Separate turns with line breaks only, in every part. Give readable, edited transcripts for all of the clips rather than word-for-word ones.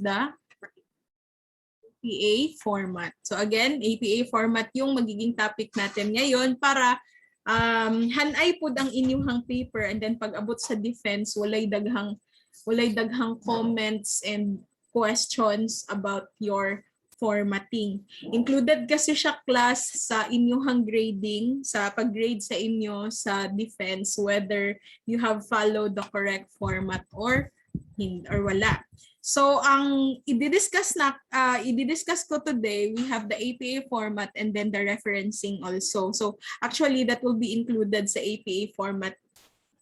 the APA format. So again, APA format yung magiging topic natin ngayon para hanay pod ang inyong paper, and then pag abot sa defense walay daghang comments and questions about your formatting. Included kasi siya class sa inyong grading, sa pag-grade sa inyo sa defense, whether you have followed the correct format or wala. So ang i-discuss ko today, we have the APA format and then the referencing also. So actually that will be included sa APA format.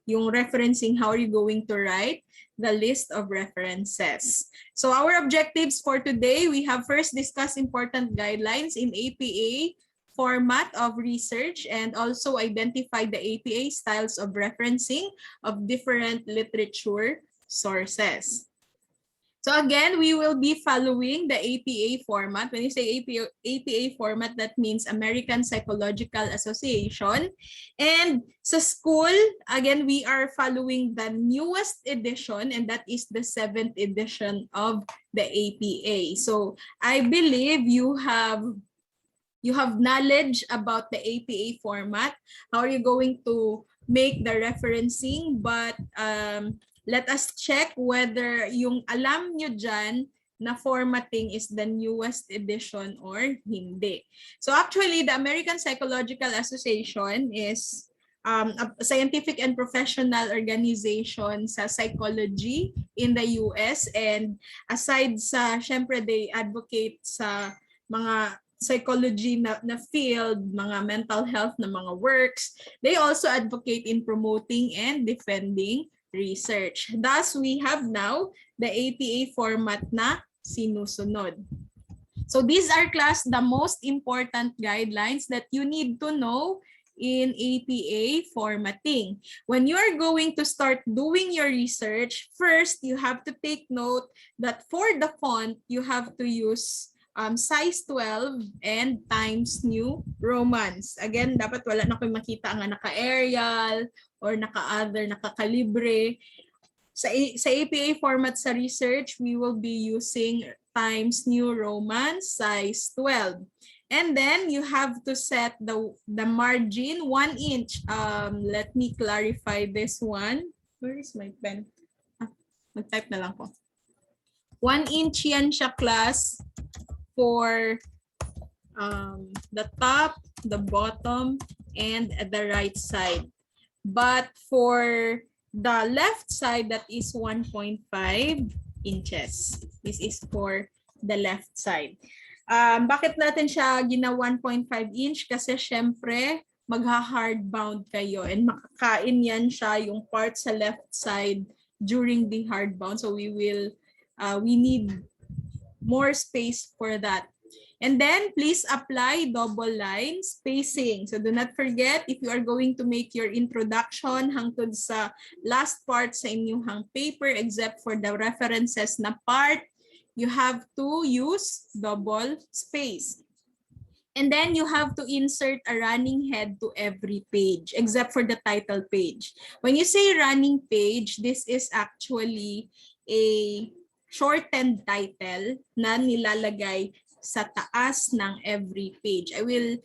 Yung referencing, how are you going to write the list of references? So our objectives for today, we have first discussed important guidelines in APA format of research and also identify the APA styles of referencing of different literature sources. So again, we will be following the APA format. When you say APA format, that means American Psychological Association. And sa school, again, we are following the newest edition, and that is the 7th edition of the APA. So I believe you have knowledge about the APA format. How are you going to make the referencing? But let us check whether yung alam nyo dyan na formatting is the newest edition or hindi. So actually, the American Psychological Association is a scientific and professional organization sa psychology in the US. And aside sa, syempre, they advocate sa mga psychology na field, mga mental health na mga works. They also advocate in promoting and defending research. Thus, we have now the APA format na sinusunod. So these are class the most important guidelines that you need to know in APA formatting. When you are going to start doing your research, first you have to take note that for the font, you have to use size 12 and Times New Romans. Again, dapat wala na kayo makita ang naka-Arial or naka-other, naka-kalibre. Sa APA format sa research, we will be using Times New Roman size 12. And then you have to set the margin 1 inch. Let me clarify this one. Where is my pen? Mag-type na lang po. 1 inch yan siya, class, for the top, the bottom, and the right side. But for the left side, that is 1.5 inches. This is for the left side. Bakit natin siya gina 1.5 inch? Kasi syempre, magha-hardbound kayo and makakain yan siya yung part sa left side during the hardbound. So we need more space for that. And then please apply double line spacing. So do not forget, if you are going to make your introduction hangtod sa last part sa inyong paper, except for the references na part, you have to use double space. And then you have to insert a running head to every page, except for the title page. When you say running page, this is actually a shorthand title na nilalagay sa taas ng every page. I will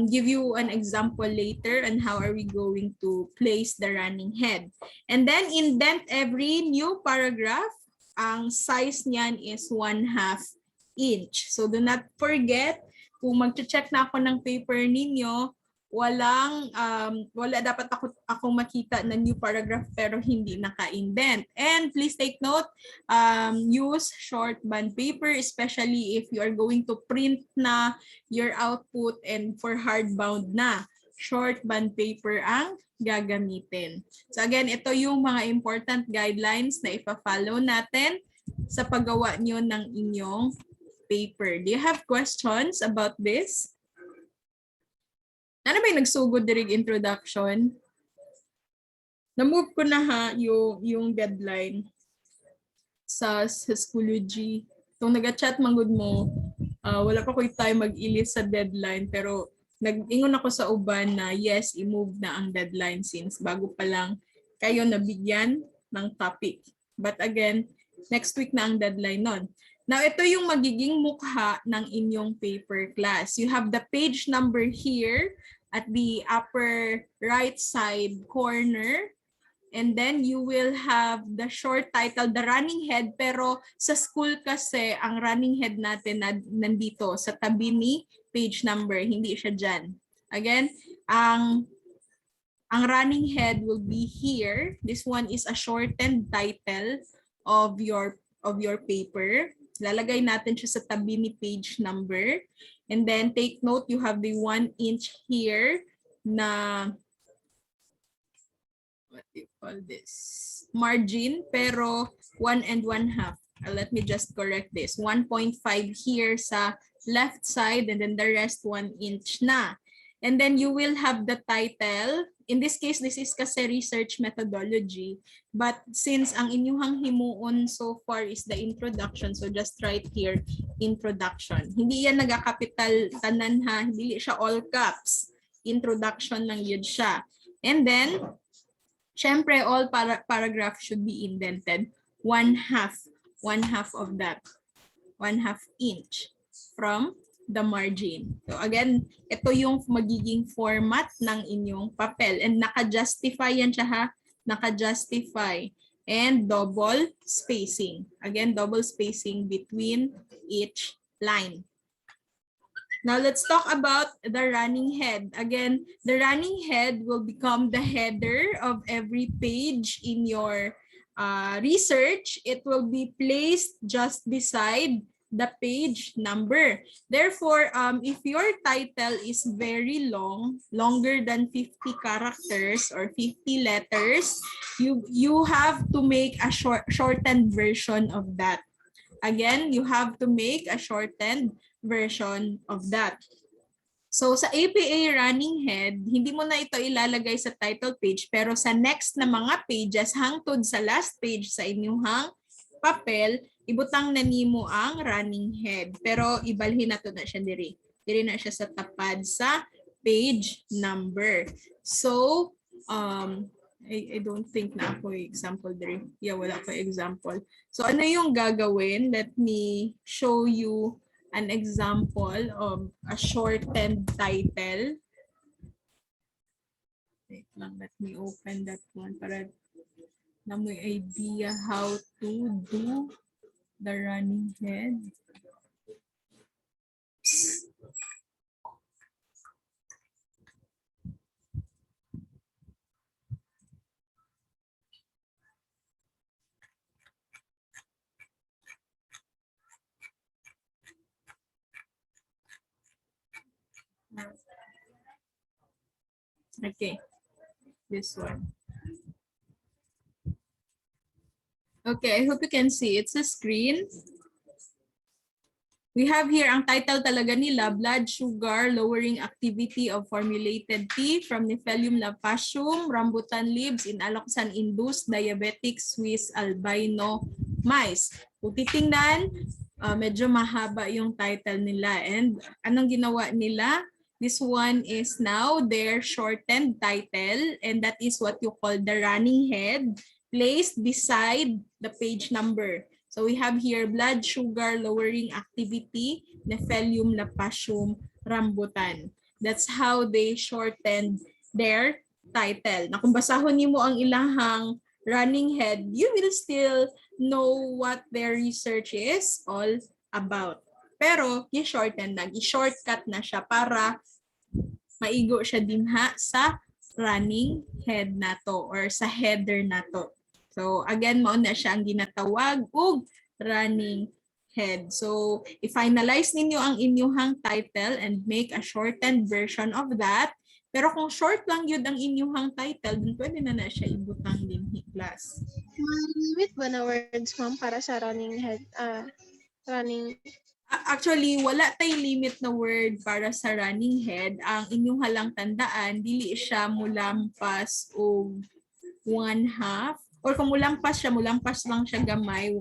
give you an example later on how are we going to place the running head. And then indent every new paragraph. Ang size niyan is 1/2 inch. So do not forget, kung mag-check na ako ng paper ninyo, wala dapat ako makita na new paragraph pero hindi naka-indent. And please take note, use short band paper, especially if you are going to print na your output and for hardbound na. Short band paper ang gagamitin. So again, ito yung mga important guidelines na ipa-follow natin sa paggawa nyo ng inyong paper. Do you have questions about this? Ano ba yung nagsugod dirig introduction? Na-move ko na yung deadline sa Schoology. Kung nag-chat manggod mo, wala pa ko time mag-ilis sa deadline, pero nag-ingon ako sa uban na yes, i-move na ang deadline since bago pa lang kayo nabigyan ng topic. But again, Next week na ang deadline nun. Now, ito yung magiging mukha ng inyong paper class. You have the page number here at the upper right side corner. And then you will have the short title, the running head. Pero sa school kasi, ang running head natin nandito sa tabi ni page number. Hindi siya dyan. Again, ang running head will be here. This one is a shortened title of your paper. Lalagay natin siya sa tabi ni page number. And then take note, you have the 1 inch here na what do you call this? Margin, pero 1 1/2. Let me just correct this. 1.5 here sa left side and then the rest 1 inch na. And then you will have the title. In this case, this is kasi research methodology. But since ang inyong himuon so far is the introduction, so just write here, introduction. Hindi yan nagakapital tanan ha, hindi siya all caps. Introduction lang yun siya. And then, syempre, all paragraph should be indented. 1/2 of that. 1/2 inch from the margin. So again, ito yung magiging format ng inyong papel. And naka-justify yan siya ha. Naka-justify. And double spacing. Again, double spacing between each line. Now let's talk about the running head. Again, the running head will become the header of every page in your research. It will be placed just beside the page number. Therefore, if your title is very long, longer than 50 characters or 50 letters, you have to make a shortened version of that. Again, you have to make a shortened version of that. So sa APA running head, hindi mo na ito ilalagay sa title page, pero sa next na mga pages hangtod sa last page sa inyong papel, ibutang na nimo ang running head. Pero ibalhin na to na siya diri. Diri na siya sa tapad sa page number. So, I don't think na ako example diri. Yeah, wala ko example. So ano yung gagawin? Let me show you an example of a shortened title. Wait lang, let me open that one para na may idea how to do the running head. Okay, this one. Okay, I hope you can see. It's a screen. We have here ang title talaga nila, Blood Sugar Lowering Activity of Formulated Tea from Nephelium lapacum, Rambutan Leaves in Alloxan-Induced Diabetic Swiss Albino Mice. Kung titingnan, medyo mahaba yung title nila. And anong ginawa nila? This one is now their shortened title, and that is what you call the running head, placed beside the page number. So we have here blood sugar lowering activity, Nephelium lapacum, Rambutan. That's how they shortened their title. Na kung basahon niyo ang ilahang running head, you will still know what their research is all about. Pero i-shorten na, i-shortcut na siya para maigo siya dinha sa running head na to or sa header na to. So again, mao na siya ang ginatawag og running head. So i-finalize ninyo ang inyong title and make a shortened version of that. Pero kung short lang yun ang inyong title, then pwede na siya ibutang din class.
Limit ba na words, ma'am, para sa running head?
Actually, wala tay limit na word para sa running head. Ang inyong halang tandaan, dili siya mulampas o 1/2. Or kung mulampas lang siya gamay,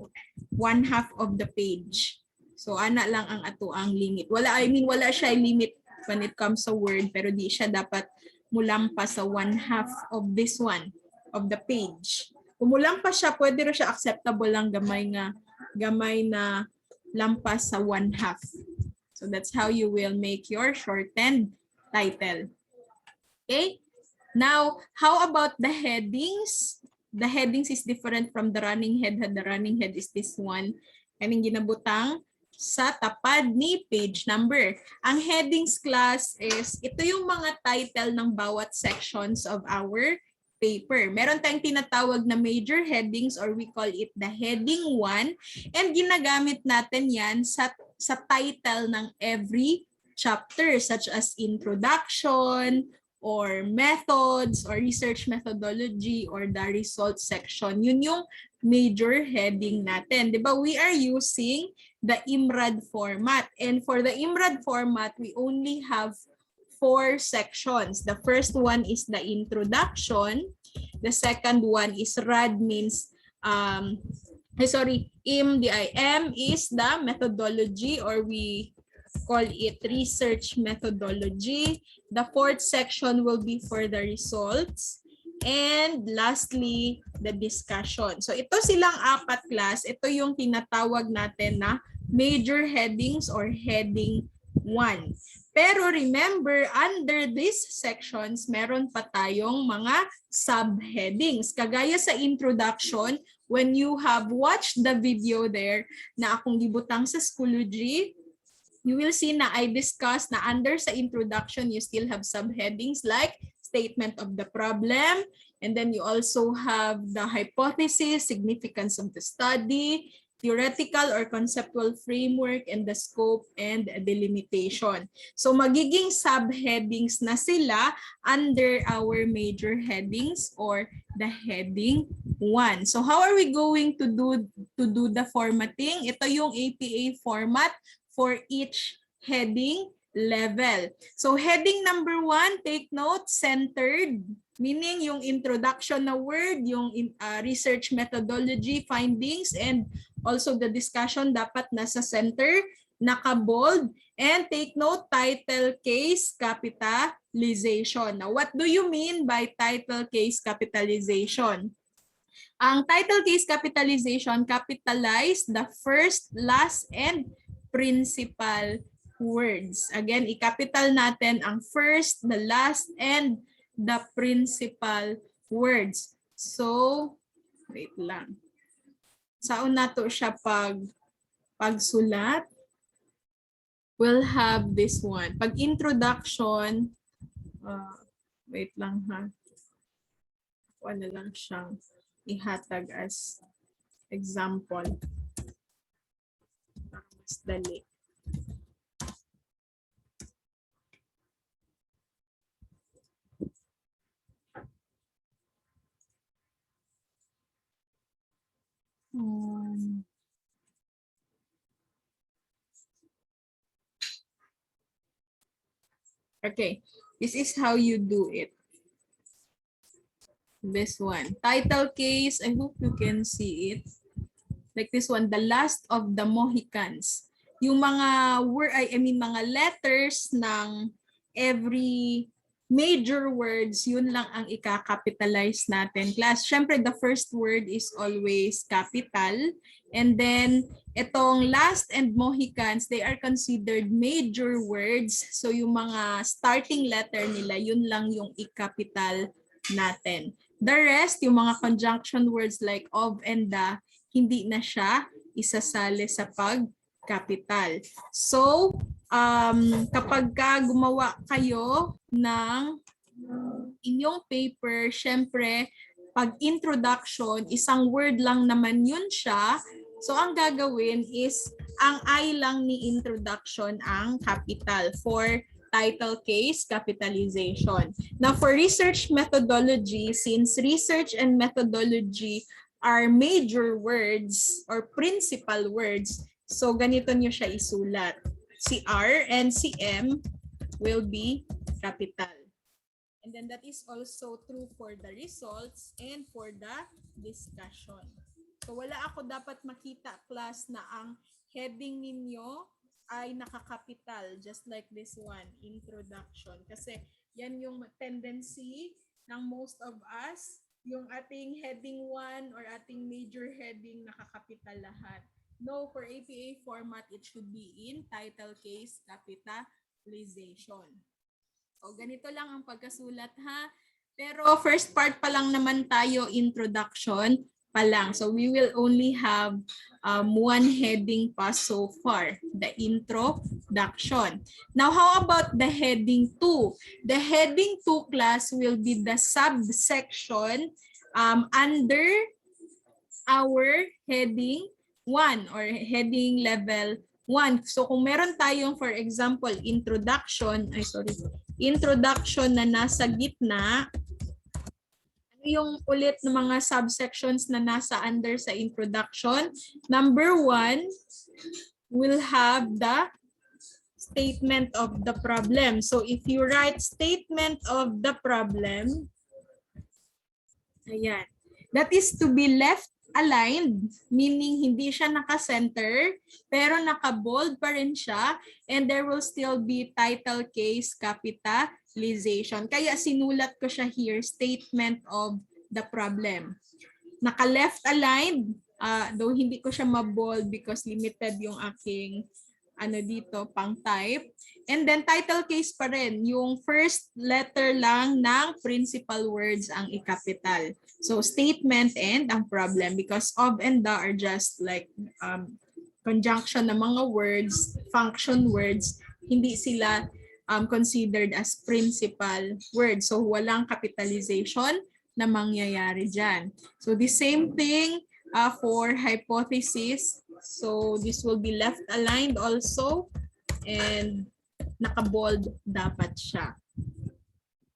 1/2 of the page. So, ana lang ang ato ang limit. Wala siya limit when it comes sa word, pero di siya dapat mulampas sa 1/2 of this one, of the page. Kumulang pa siya, pwede rin siya acceptable lang gamay na lampas sa 1/2. So that's how you will make your shortened title. Okay? Now, how about the headings? The headings is different from the running head. The running head is this one. Kaning ginabutang sa tapad ni page number. Ang headings class is, ito yung mga title ng bawat sections of our paper. Meron tayong tinatawag na major headings or we call it the heading 1 and ginagamit natin yan sa title ng every chapter such as introduction, or methods, or research methodology, or the results section. Yun yung major heading natin. Diba? We are using the IMRAD format. And for the IMRAD format, we only have 4 sections. The first one is the introduction. The second one is RAD means, IM, DIM is the methodology or we call it research methodology. The fourth section will be for the results. And lastly, the discussion. So ito silang 4 class. Ito yung tinatawag natin na major headings or heading 1. Pero remember, under these sections, meron pa tayong mga subheadings. Kagaya sa introduction, when you have watched the video there na akong gibutang sa Schoology, you will see na I discussed na under sa introduction, you still have subheadings like statement of the problem, and then you also have the hypothesis, significance of the study, theoretical or conceptual framework, and the scope and delimitation. So magiging subheadings na sila under our major headings or the heading 1. So how are we going to do the formatting? Ito yung APA format for each heading level. So heading number 1, take note, centered, meaning yung introduction na word, yung research methodology, findings, and also the discussion dapat nasa center, naka-bold, and take note, title, case, capitalization. Now, what do you mean by title, case, capitalization? Ang title, case, capitalization, capitalize the first, last, and principal words. Again, i-capital natin ang first, the last, and the principal words. So, wait lang. Saan na to siya pagsulat? We'll have this one. Pag introduction, wait lang ha. Ano lang siyang ihatag as example. Mas dali. Okay, this is how you do it. This one. Title case, I hope you can see it. Like this one, the last of the Mohicans. Yung mga mga letters ng every major words, yun lang ang ika-capitalize natin. Class, syempre the first word is always capital. And then itong last and Mohicans, they are considered major words. So yung mga starting letter nila, yun lang yung i-capital natin. The rest, yung mga conjunction words like of and the, hindi na siya isasali sa pag-capital. So, kapag gumawa kayo ng inyong paper, syempre, pag introduction, isang word lang naman yun siya. So, ang gagawin is, ang I lang ni introduction ang capital for title, case, capitalization. Now, for research methodology, since research and methodology are major words or principal words, so ganito nyo siya isulat. Si R and si M will be capital. And then that is also true for the results and for the discussion. So wala ako dapat makita, class, na ang heading ninyo ay nakakapital, just like this one, introduction. Kasi yan yung tendency ng most of us yung ating heading 1 or ating major heading nakakapital lahat. No, for APA format, it should be in title case capitalization. O ganito lang ang pagkasulat ha. Pero first part pa lang naman tayo, introduction pa lang. So we will only have one heading pa so far, the introduction. Now how about the heading 2? The heading 2 class will be the subsection under our heading 1 or heading level 1. So kung meron tayong, for example, introduction na nasa gitna, ano yung ulit ng mga subsections na nasa under sa introduction? Number 1 will have the statement of the problem. So if you write statement of the problem, ayan, that is to be left aligned, meaning hindi siya naka-center, pero naka-bold pa rin siya, and there will still be title case capitalization. Kaya sinulat ko siya here, statement of the problem. Naka-left aligned, though hindi ko siya ma-bold because limited yung aking dito, pang type. And then title case pa rin, yung first letter lang ng principal words ang i-capital. So statement and ang problem, because of and the are just like conjunction ng mga words, function words, hindi sila considered as principal words. So walang capitalization na mangyayari dyan. So the same thing for hypothesis. So this will be left aligned also, and naka-bold dapat siya.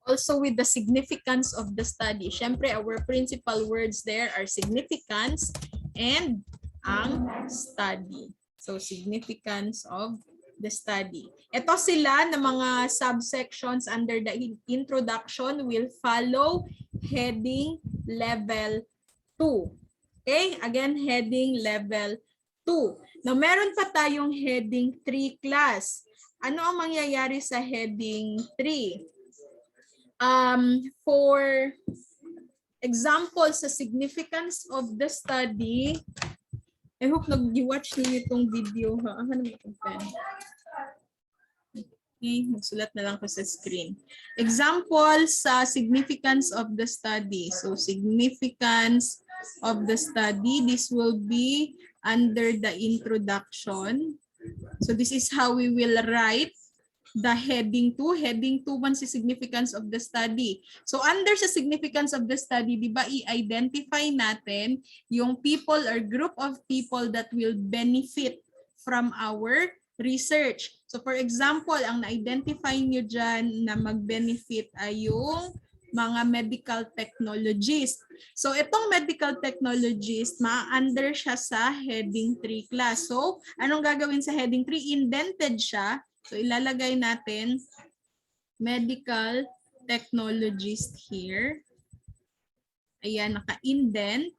Also with the significance of the study. Syempre, our principal words there are significance and ang study. So significance of the study. Ito sila na mga subsections under the introduction will follow heading level 2. Okay, again, heading level 2. Now, meron pa tayong heading 3 class. Ano ang mangyayari sa heading 3? For example, sa significance of the study, I hope nag-watch niyo itong video. Ha? Okay, magsulat na lang ko sa screen. Example sa significance of the study. So, significance of the study, this will be under the introduction. So this is how we will write the heading 2. Heading 2 once the significance of the study. So under sa significance of the study, di ba i-identify natin yung people or group of people that will benefit from our research. So for example, ang na-identify nyo dyan na mag-benefit ay yung mga medical technologist. So itong medical technologist, ma-under siya sa heading 3 class. So anong gagawin sa heading 3? Indented siya. So ilalagay natin medical technologist here. Ayan, naka-indent.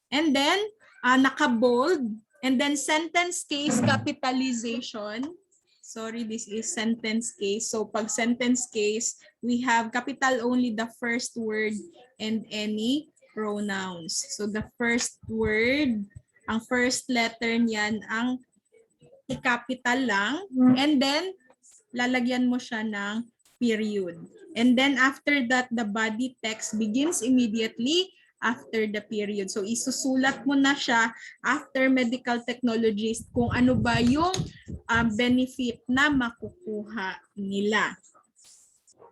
And then naka-bold. And then sentence case capitalization. Sorry, this is sentence case. So pag sentence case, we have capital only the first word and any pronouns. So the first word, ang first letter niyan ang i-capital lang. And then lalagyan mo siya ng period. And then after that, the body text begins immediately after the period. So isusulat mo na siya after medical technologist kung ano ba yung benefit na makukuha nila.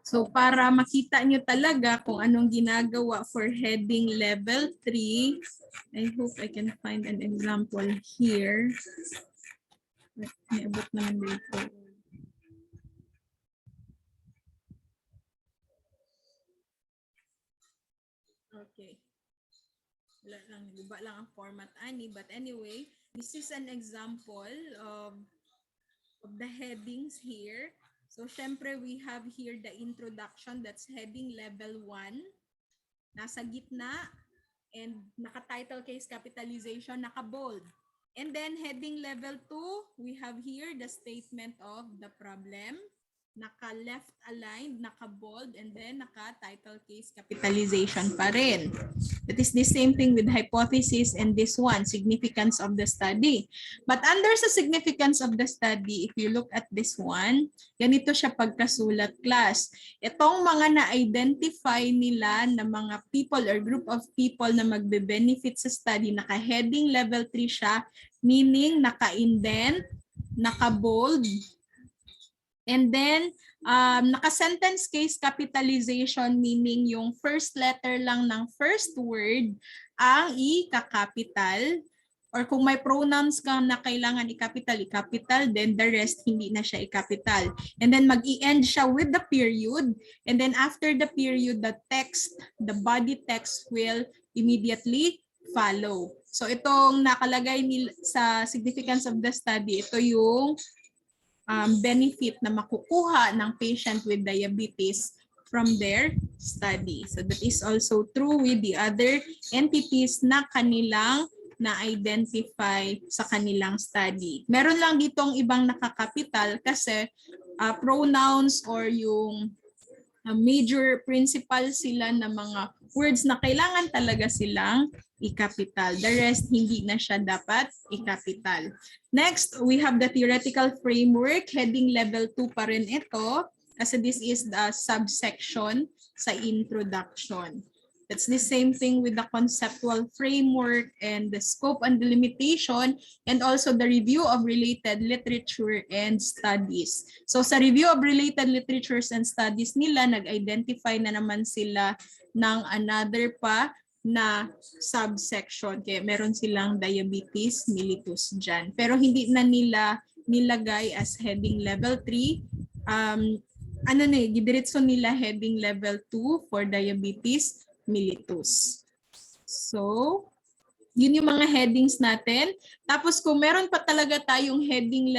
So para makita nyo talaga kung anong ginagawa for heading level 3, I hope I can find an example here. May abot naman dito. Okay. Wala lang, iba lang ang format ani, but anyway, this is an example of the headings here. So syempre we have here the introduction, that's heading level 1. Nasa gitna and naka-title case capitalization, naka-bold. And then heading level 2, we have here the statement of the problem. naka-left aligned, naka-bold, and then naka-title case capitalization pa rin. That is the same thing with hypothesis and this one, significance of the study. But under sa significance of the study, if you look at this one, ganito siya pagkasulat, class. Itong mga na-identify nila na mga people or group of people na magbe-benefit sa study, naka-heading level 3 siya, meaning naka-indent, naka-bold, and then, naka-sentence case capitalization, meaning yung first letter lang ng first word ang i-capital. Or kung may pronouns ka na kailangan i-capital, i-capital, then the rest hindi na siya i-capital. And then mag-i-end siya with the period. And then after the period, the text, the body text will immediately follow. So itong nakalagay sa significance of the study, ito yung benefit na makukuha ng patient with diabetes from their study. So that is also true with the other entities na kanilang na-identify sa kanilang study. Meron lang ditong ibang nakakapital kasi pronouns or yung major principal sila na mga words na kailangan talaga silang i-capital. The rest, hindi na siya dapat i-capital. Next, we have the theoretical framework. Heading level 2 pa rin ito kasi this is the subsection sa introduction. That's the same thing with the conceptual framework and the scope and the limitation, and also the review of related literature and studies. So sa review of related literatures and studies nila, nag-identify na naman sila ng another pa na subsection. Kaya meron silang diabetes mellitus dyan. Pero hindi na nila nilagay as heading level 3. Gidiretso nila heading level 2 for diabetes mellitus. So, yun yung mga headings natin. Tapos kung meron pa talaga tayong heading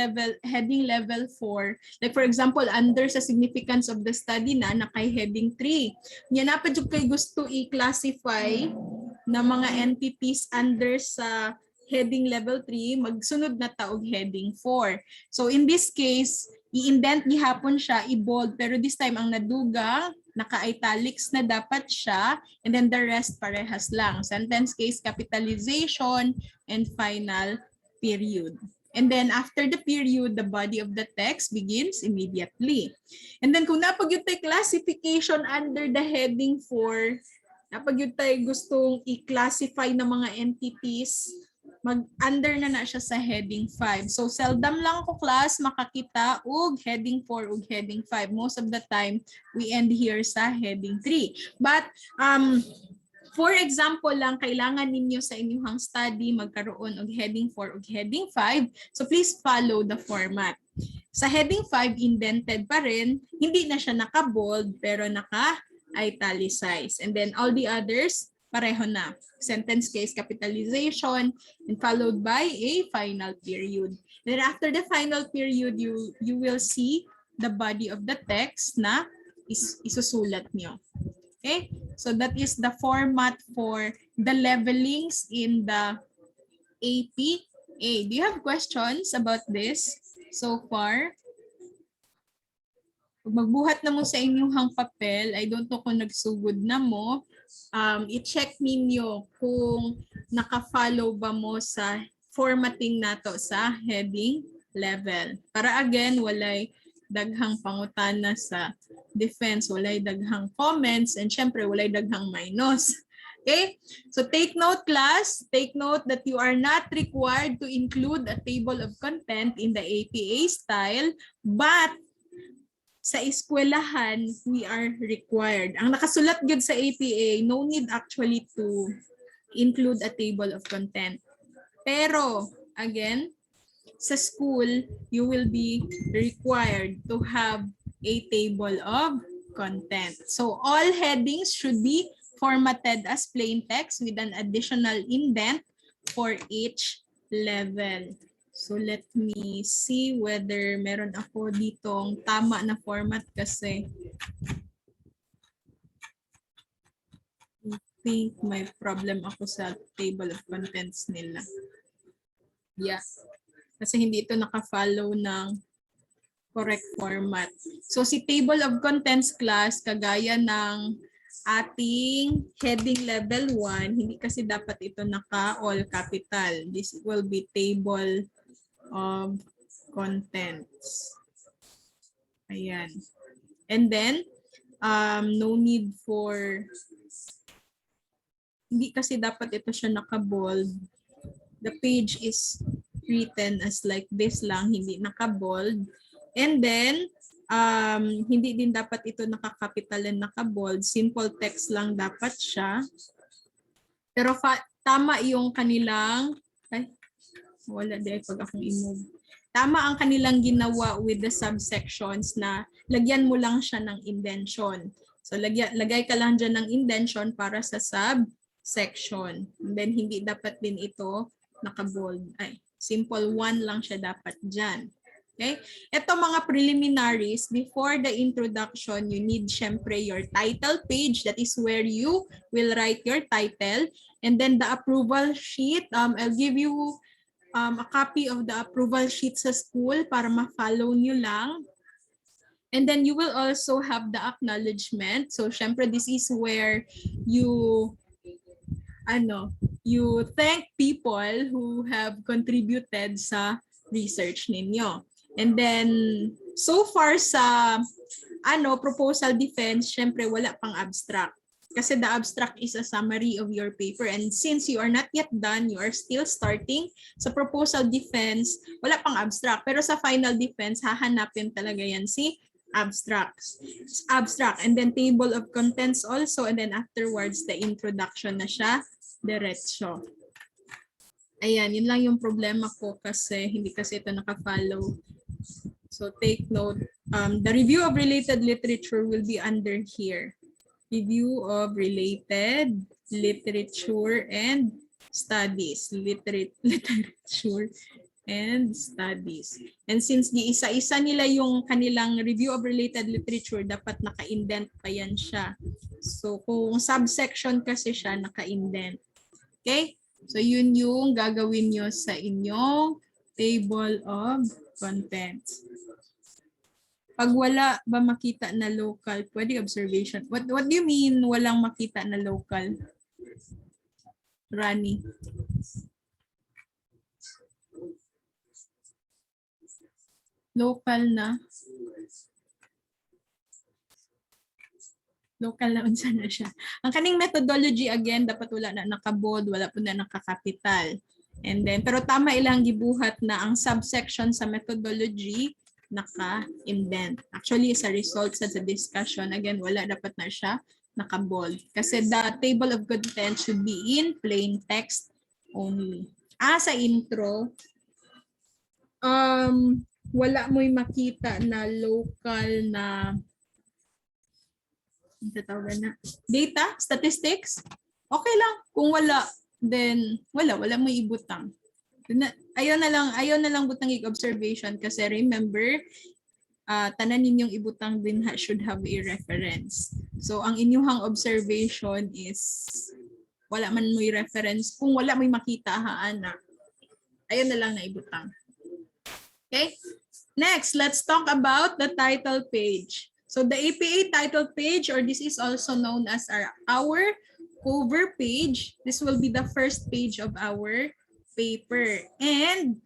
level 4, like for example, under sa significance of the study na nakay heading 3. Yan na pa dyan kayo gusto i-classify na mga entities under sa heading level 3, magsunod na taog heading 4. So in this case, i-indent gihapon siya, i-bold, pero this time ang naduga, naka-italics na dapat siya, and then the rest parehas lang. Sentence case capitalization and final period. And then after the period, the body of the text begins immediately. And then kung napag yung classification under the heading 4, napag yung gustong i-classify ng mga entities, mag-under na siya sa heading 5. So seldom lang ako class makakita og heading 4 ug heading 5. Most of the time we end here sa heading 3. But for example lang, kailangan ninyo sa inyong study magkaroon og heading 4 ug heading 5. So please follow the format. Sa heading 5 indented pa rin, hindi na siya naka-bold pero naka-italicize. And then all the others pareho na. Sentence case capitalization and followed by a final period. Then after the final period, you will see the body of the text na isusulat nyo. Okay? So that is the format for the levelings in the APA. Do you have questions about this so far? Pag magbuhat na mo sa inyong papel, I don't know kung nagsugod na mo, i-check ninyo kung naka-follow ba mo sa formatting nato sa heading level. Para again, walay daghang pangutana sa defense, walay daghang comments, and syempre walay daghang minus. Okay? So take note, class. Take note that you are not required to include a table of content in the APA style, but sa eskwelahan, we are required. Ang nakasulat good sa APA, no need actually to include a table of content. Pero, again, sa school, you will be required to have a table of content. So, all headings should be formatted as plain text with an additional indent for each level. So let me see whether meron ako ditong tama na format kasi I think may problem ako sa table of contents nila. Yeah. Kasi hindi ito naka-follow ng correct format. So si table of contents class, kagaya ng ating heading level 1, hindi kasi dapat ito naka all capital. This will be table of contents. Ayan. And then, no need for, hindi kasi dapat ito siya naka-bold. The page is written as like this lang, hindi naka-bold. And then, hindi din dapat ito naka-capital and naka-bold. Simple text lang dapat siya. Pero tama yung kanilang, wala din pag akong i-move. Tama ang kanilang ginawa with the subsections na lagyan mo lang siya ng indention. So lagay ka lang dyan ng indention para sa subsection. And then hindi dapat din ito naka-bold. Simple 1 lang siya dapat dyan. Okay? Ito mga preliminaries, before the introduction, you need syempre your title page. That is where you will write your title. And then the approval sheet, I'll give you a copy of the approval sheet sa school para ma-follow nyo lang. And then you will also have the acknowledgement. So syempre this is where you thank people who have contributed sa research ninyo. And then, so far sa proposal defense, syempre wala pang abstract. Kasi the abstract is a summary of your paper. And since you are not yet done, you are still starting. Sa proposal defense, wala pang abstract. Pero sa final defense, hahanapin talaga yan si abstract. And then table of contents also. And then afterwards, the introduction na siya, diretso. Ayan, yun lang yung problema ko kasi hindi kasi ito naka-follow. So take note, the review of related literature will be under here. Review of related literature and studies. Literature and studies. And since di isa-isa nila yung kanilang review of related literature, dapat naka-indent pa yan siya. So kung subsection kasi siya, naka-indent. Okay? So yun yung gagawin nyo sa inyong table of contents. Pag wala ba makita na local, pwede observation. What do you mean walang makita na local? Rani. Local na. Local na unsa na siya. Ang kaning methodology again, dapat wala na naka-bold, wala po na naka-capital. And then, pero tama ilang gibuhat na ang subsection sa methodology naka-indent. Actually, sa results sa discussion, again, wala dapat na siya naka-bold. Kasi the table of contents should be in plain text only. Sa intro, wala mo'y makita na local na data, statistics. Okay lang. Kung wala, then wala mo ibutang. Ayaw na lang butang observation kasi remember, tanan ninyong ibutang din should have a reference. So ang inyong observation is wala man mo'y reference. Kung wala mo'y makita ayaw na lang na ibutang. Okay? Next, let's talk about the title page. So the APA title page, or this is also known as our cover page. This will be the first page of our paper. And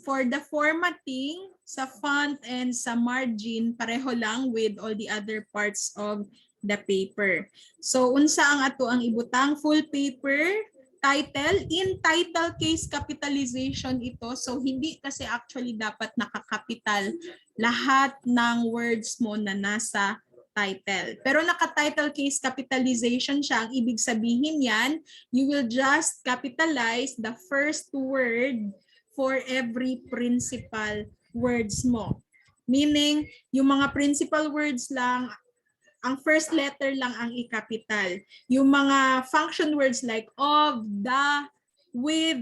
for the formatting, sa font and sa margin, pareho lang with all the other parts of the paper. So unsa ang ato ang ibutang? Full paper, title, in title case capitalization ito. So hindi kasi actually dapat nakakapital lahat ng words mo na nasa title. Pero naka-title case capitalization siya. Ang ibig sabihin yan, you will just capitalize the first word for every principal words mo. Meaning, yung mga principal words lang, ang first letter lang ang i-capital. Yung mga function words like of, the, with,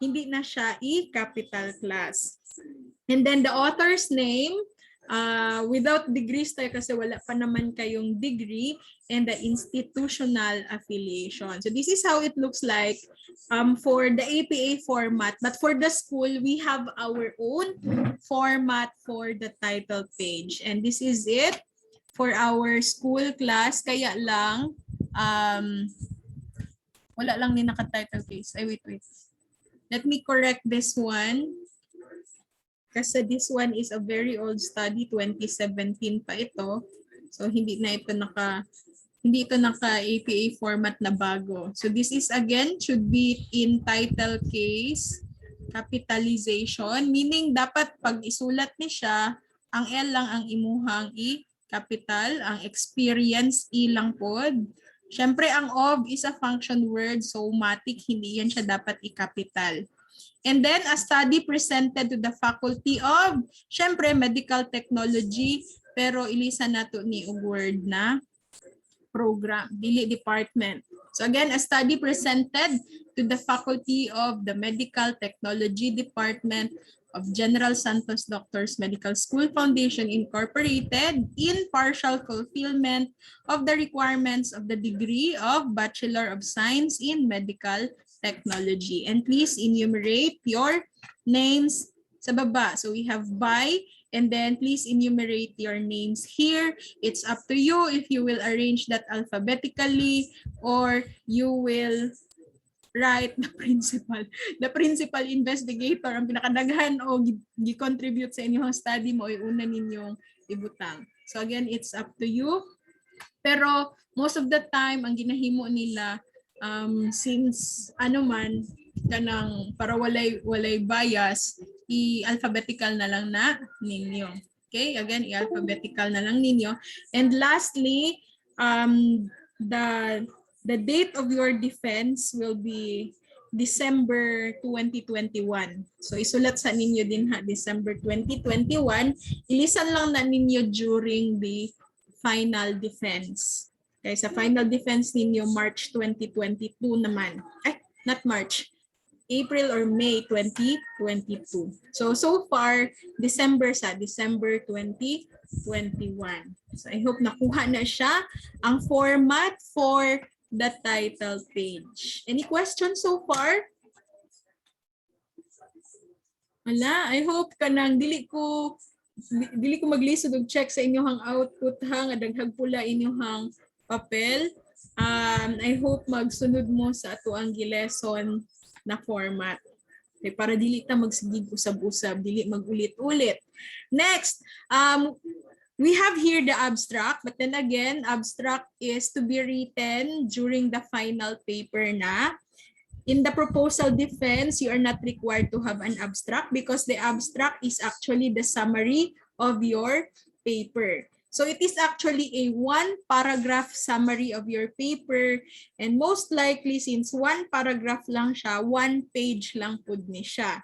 hindi na siya i-capital class. And then the author's name, Without degrees tayo kasi wala pa naman kayong degree, and the institutional affiliation. So this is how it looks like for the APA format. But for the school, we have our own format for the title page. And this is it for our school class. Kaya lang, wala lang din naka-title case. Ay, wait. Let me correct this one. Kasi this one is a very old study, 2017 pa ito. So hindi ito naka APA format na bago. So this is again should be in title case capitalization, meaning dapat pag isulat ni siya, ang L lang ang imuhang i-capital, ang experience I lang pod. Syempre ang of is a function word, so matic hindi yan siya dapat i-capital. And then a study presented to the faculty of, syempre, medical technology, pero ilisan nato ni og word na program, dili department. So again, a study presented to the faculty of the Medical Technology Department of General Santos Doctors Medical School Foundation Incorporated in partial fulfillment of the requirements of the degree of Bachelor of Science in Medical Technology. And please enumerate your names sa baba. So we have by, and then please enumerate your names here. It's up to you if you will arrange that alphabetically or you will write the principal investigator ang pinakadaghan o gi-contribute sa inyong study mo ay una ninyong ibutang. So again, it's up to you. Pero most of the time ang ginahimo nila since ano man kanang para walay bias, i-alphabetical na lang na ninyo. Okay, again, i-alphabetical na lang ninyo. And lastly, the date of your defense will be December 2021. So isulat sa ninyo din ha, December 2021. Ilisan lang na ninyo during the final defense. Okay, sa final defense ninyo, March 2022 naman. Not March. April or May 2022. So far, December 2021. So I hope nakuha na siya ang format for the title page. Any questions so far? Wala, I hope kanang dili ko maglisod og check sa inyong output hang daghang pula inyong papel. I hope magsunod mo sa ato ang lesson na format. Okay, para dili ta magsigig usab-usab, dili magulit-ulit. Next, we have here the abstract, but then again, abstract is to be written during the final paper na. In the proposal defense, you are not required to have an abstract because the abstract is actually the summary of your paper. So it is actually a one-paragraph summary of your paper, and most likely since one paragraph lang siya, one page lang pud ni siya.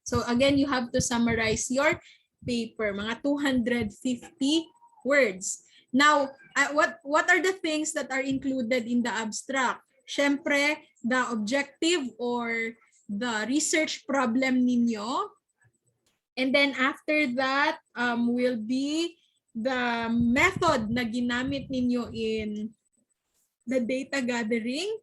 So again, you have to summarize your paper, mga 250 words. Now, what are the things that are included in the abstract? Syempre, the objective or the research problem ninyo. And then after that will be the method na ginamit ninyo in the data gathering.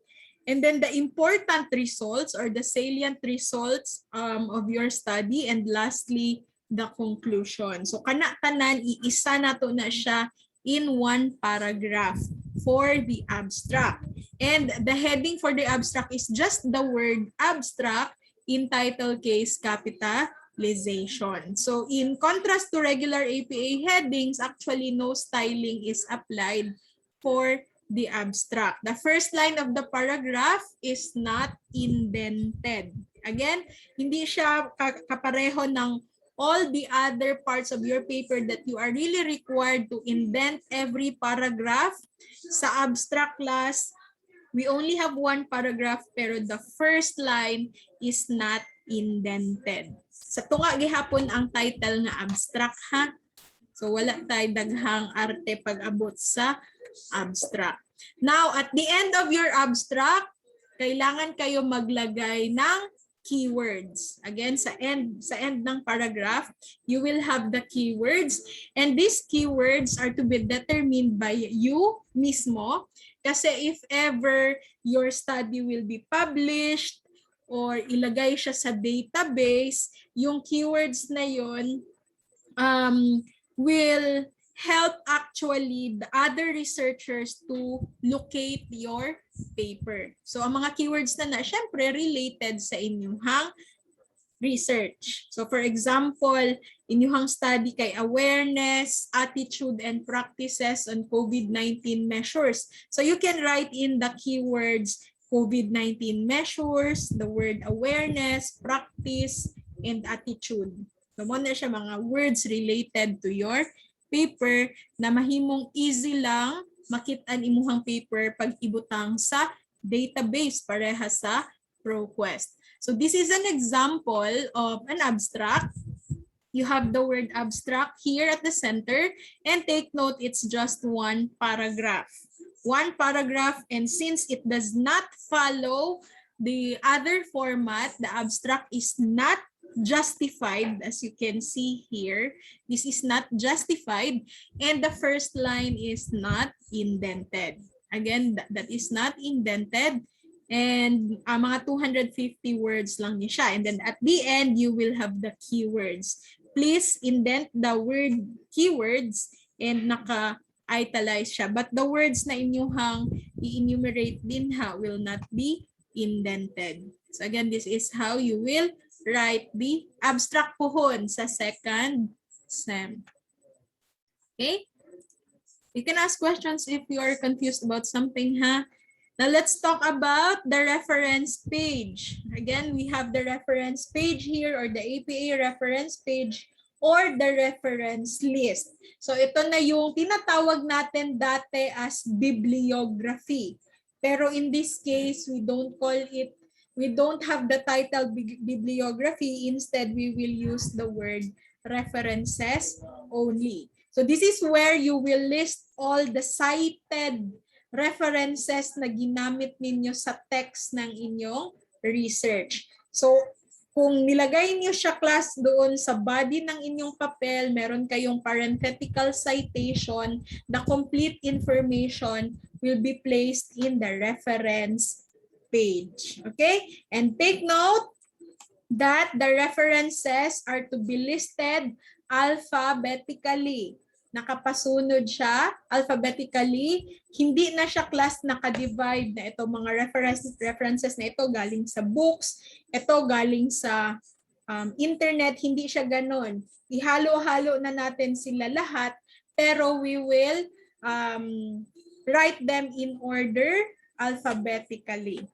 And then the important results or the salient results of your study. And lastly, the conclusion. So kana-tanan, iisa na to na siya in one paragraph for the abstract. And the heading for the abstract is just the word abstract in title case capitalization. So in contrast to regular APA headings, actually no styling is applied for the abstract. The first line of the paragraph is not indented. Again, hindi siya kapareho ng all the other parts of your paper that you are really required to indent every paragraph. Sa abstract class, we only have one paragraph pero the first line is not indented. Sa tunga gihapon ang title nga abstract ha. So wala tay daghang arte pag-abot sa abstract. Now, at the end of your abstract, kailangan kayo maglagay ng keywords. Again, sa end ng paragraph, you will have the keywords, and these keywords are to be determined by you mismo, kasi if ever your study will be published or ilagay siya sa database, yung keywords na yon will help actually the other researchers to locate your paper. So ang mga keywords na syempre related sa inyong research. So for example, inyong study kay awareness, attitude, and practices on COVID-19 measures. So you can write in the keywords COVID-19 measures, the word awareness, practice, and attitude. So mo na siya mga words related to your paper na mahimong easy lang makita imuhang paper pag ibutang sa database pareha sa ProQuest. So this is an example of an abstract. You have the word abstract here at the center, and take note it's just one paragraph. One paragraph, and since it does not follow the other format, the abstract is not justified, as you can see here. This is not justified, and the first line is not indented. Again, that is not indented, and mga 250 words lang niya siya. And then at the end, you will have the keywords. Please indent the word keywords and naka-italize siya. But the words na inyuhang i-enumerate din will not be indented. So again, this is how you will write the abstract pohon sa second sem. Okay? You can ask questions if you are confused about something, ha? Now let's talk about the reference page. Again, we have the reference page here, or the APA reference page, or the reference list. So ito na yung tinatawag natin dati as bibliography. Pero in this case, we don't have the title bibliography. Instead, we will use the word references only. So this is where you will list all the cited references na ginamit ninyo sa text ng inyong research. So kung nilagay niyo siya class doon sa body ng inyong papel, meron kayong parenthetical citation, the complete information will be placed in the reference page. Okay? And take note that the references are to be listed alphabetically. Nakapasunod siya alphabetically. Hindi na siya class naka-divide na ito mga references na ito galing sa books, ito galing sa internet. Hindi siya ganon. Ihalo-halo na natin sila lahat, pero we will write them in order alphabetically.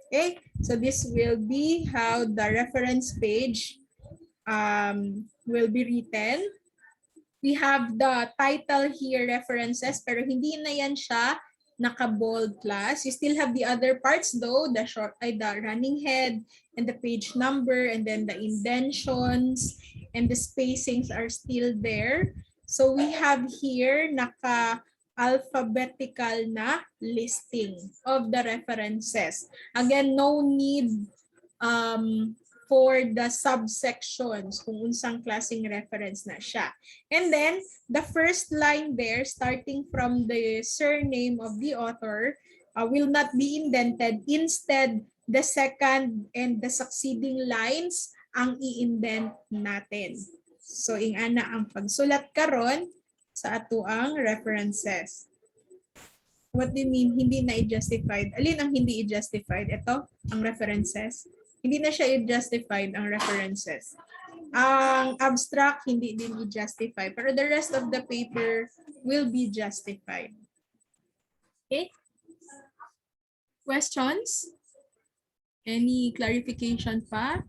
Okay, so this will be how the reference page will be written. We have the title here, references, pero hindi na yan siya naka-bold class. You still have the other parts though, the running head and the page number, and then the indentions and the spacings are still there. So we have here alphabetical na listing of the references. Again, no need for the subsections kung unsang klaseng reference na siya. And then, the first line there, starting from the surname of the author, will not be indented. Instead, the second and the succeeding lines ang i-indent natin. So, ingana ang pagsulat karon sa atuang references. What do you mean hindi na i-justified? Alin ang hindi i-justified? Ito, ang references. Hindi na siya i-justified ang references. Ang abstract, hindi din i-justify. Pero the rest of the paper will be justified. Okay? Questions? Any clarification pa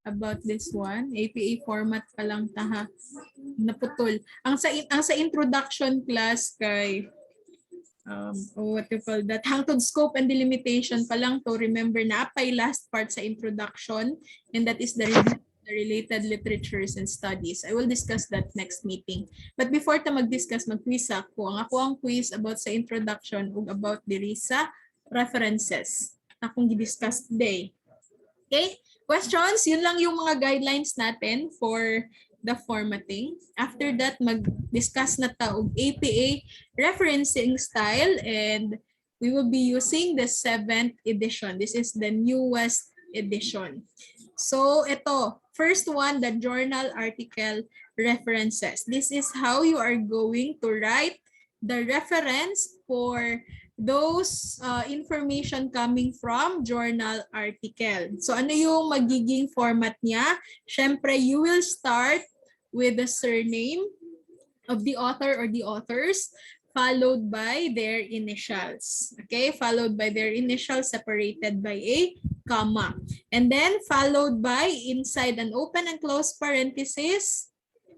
about this one? APA format pa lang taha. Naputol. Ang sa introduction class kay what you call that, hangtod scope and delimitation pa lang to. Remember na apay last part sa introduction, and that is the related literatures and studies. I will discuss that next meeting. But before ta mag-discuss, mag-quiz ako. Ang quiz about sa introduction ug about diri sa references na akong gi-discuss today. Okay? Questions? Yun lang yung mga guidelines natin for the formatting. After that, mag-discuss na taog APA referencing style, and we will be using the 7th edition. This is the newest edition. So ito, first one, the journal article references. This is how you are going to write the reference for those information coming from journal article. So ano yung magiging format niya? Syempre, you will start with the surname of the author or the authors, followed by their initials. Okay, followed by their initials separated by a comma. And then followed by, inside an open and closed parenthesis,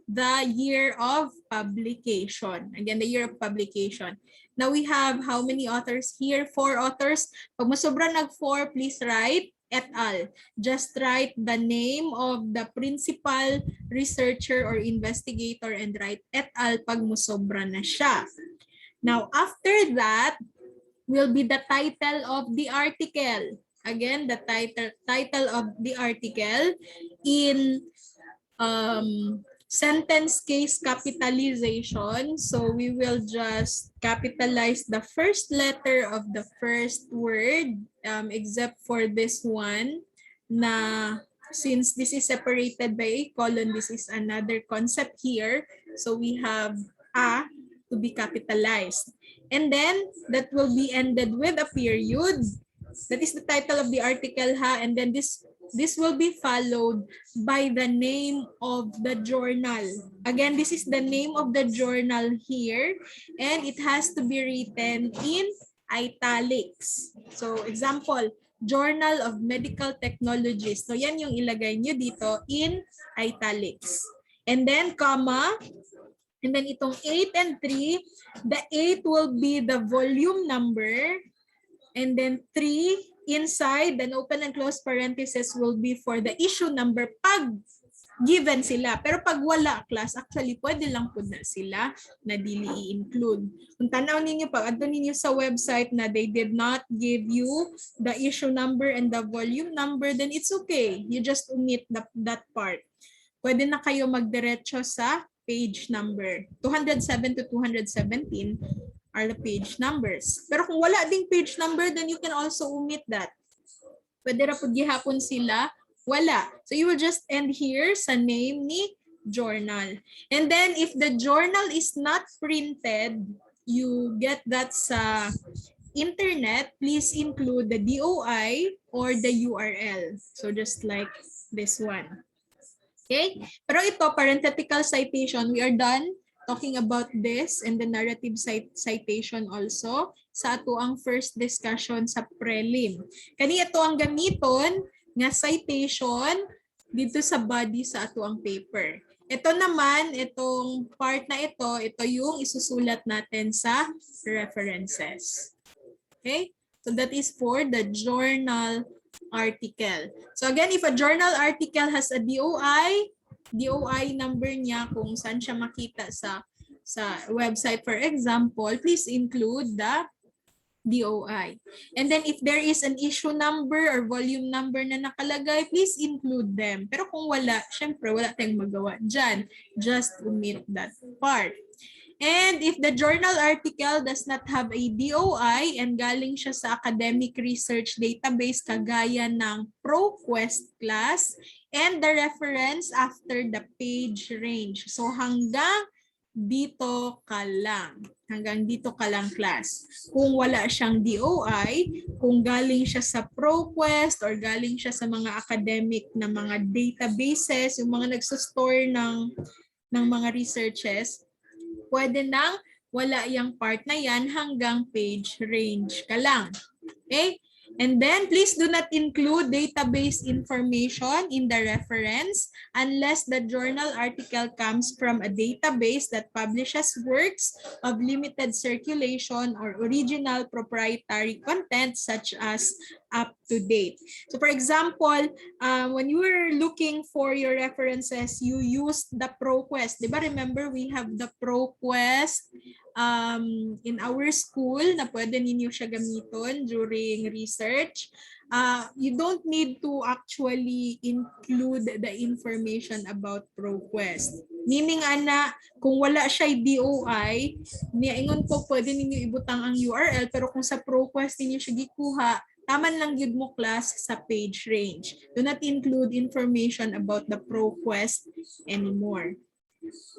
the year of publication. Again, the year of publication. Now we have how many authors here? 4 authors. Pag masobra nag-4, please write et al. Just write the name of the principal researcher or investigator and write et al. Pag masobra na siya. Now, after that will be the title of the article. Again, the title of the article in sentence case capitalization. So we will just capitalize the first letter of the first word, except for this one, na since this is separated by a colon, this is another concept here. So we have a to be capitalized. And then that will be ended with a period. That is the title of the article, ha, and then this will be followed by the name of the journal. Again, this is the name of the journal here, and it has to be written in italics. So, example, Journal of Medical Technology. So, yan yung ilagay nyo dito in italics. And then, comma, and then itong 8 and 3, the 8 will be the volume number, and then 3 inside, then open and close parentheses will be for the issue number pag given sila. Pero pag wala class, actually pwede lang po na sila na dili i-include. Kung tanaw ninyo, pag adto ninyo sa website na they did not give you the issue number and the volume number, then it's okay. You just omit that part. Pwede na kayo magdiretso sa page number. 207 to 217 are the page numbers. Pero kung wala ding page number, then you can also omit that. Pwede ra pud gihapon sila wala. So you will just end here sa name ni journal. And then if the journal is not printed, you get that sa internet, please include the DOI or the URL. So just like this one. Okay? Pero ito, parenthetical citation, we are done talking about this and the narrative citation also sa ato ang first discussion sa prelim. Kani ito ang gamiton nga citation dito sa body sa ato ang paper. Ito naman, itong part na ito yung isusulat natin sa references. Okay? So that is for the journal article. So again, if a journal article has a DOI number niya, kung saan siya makita sa website, for example, please include the DOI. And then if there is an issue number or volume number na nakalagay, please include them. Pero kung wala, syempre wala tayong magawa dyan. Just omit that part. And if the journal article does not have a DOI and galing siya sa academic research database kagaya ng ProQuest class, and the reference after the page range. So hanggang dito ka lang. Hanggang dito ka lang, class. Kung wala siyang DOI, kung galing siya sa ProQuest or galing siya sa mga academic na mga databases, yung mga nagsostore ng mga researches, pwede nang wala yung part na yan hanggang page range ka lang. Okay? And then, please do not include database information in the reference unless the journal article comes from a database that publishes works of limited circulation or original proprietary content such as up-to-date. So, for example, when you were looking for your references, you used the ProQuest. Diba? Remember, we have the ProQuest in our school na pwede ninyo siya gamiton during research. you don't need to actually include the information about ProQuest. Meaning ana, kung wala siya DOI, niya ingon ko pwede ninyo ibutang ang URL, pero kung sa ProQuest ninyo siya gikuha, taman lang yun mo class sa page range. Do not include information about the ProQuest anymore.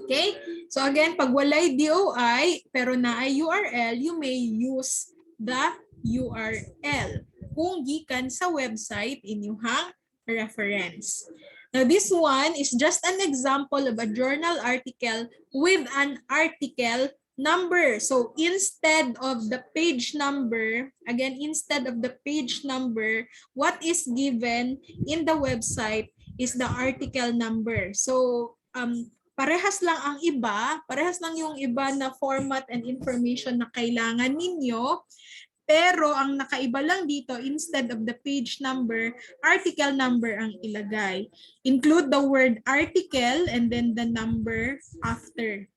Okay? So again, pag walay DOI pero na ay URL, you may use the URL kung gikan sa website inyuhang reference. Now this one is just an example of a journal article with an article number. So instead of the page number, again, instead of the page number, what is given in the website is the article number. So parehas lang ang iba, parehas lang yung iba na format and information na kailangan ninyo. Pero ang nakaiba lang dito, instead of the page number, article number ang ilagay. Include the word article and then the number after.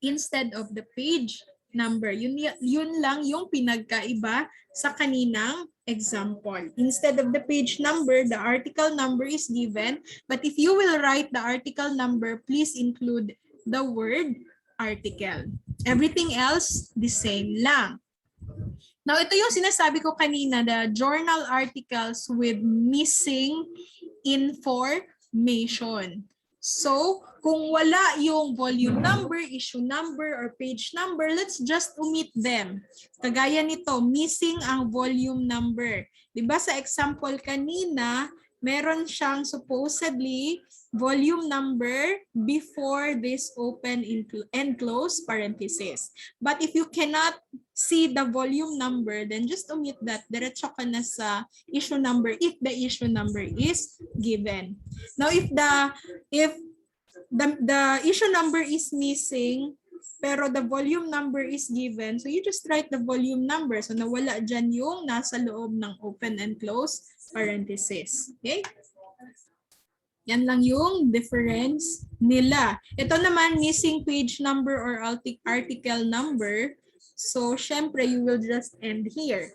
Instead of the page number. Yun lang yung pinagkaiba sa kaninang example. Instead of the page number, the article number is given. But if you will write the article number, please include the word article. Everything else, the same lang. Now, ito yung sinasabi ko kanina, the journal articles with missing information. So, kung wala yung volume number, issue number, or page number, let's just omit them. Kagaya nito, missing ang volume number. Diba sa example kanina, meron siyang supposedly volume number before this open and close parenthesis. But if you cannot see the volume number, then just omit that. Diretso ka na sa issue number if the issue number is given. Now, if the issue number is missing, pero the volume number is given, so you just write the volume number. So nawala dyan yung nasa loob ng open and close parenthesis. Okay? Yan lang yung difference nila. Ito naman, missing page number or article number. So, syempre, you will just end here.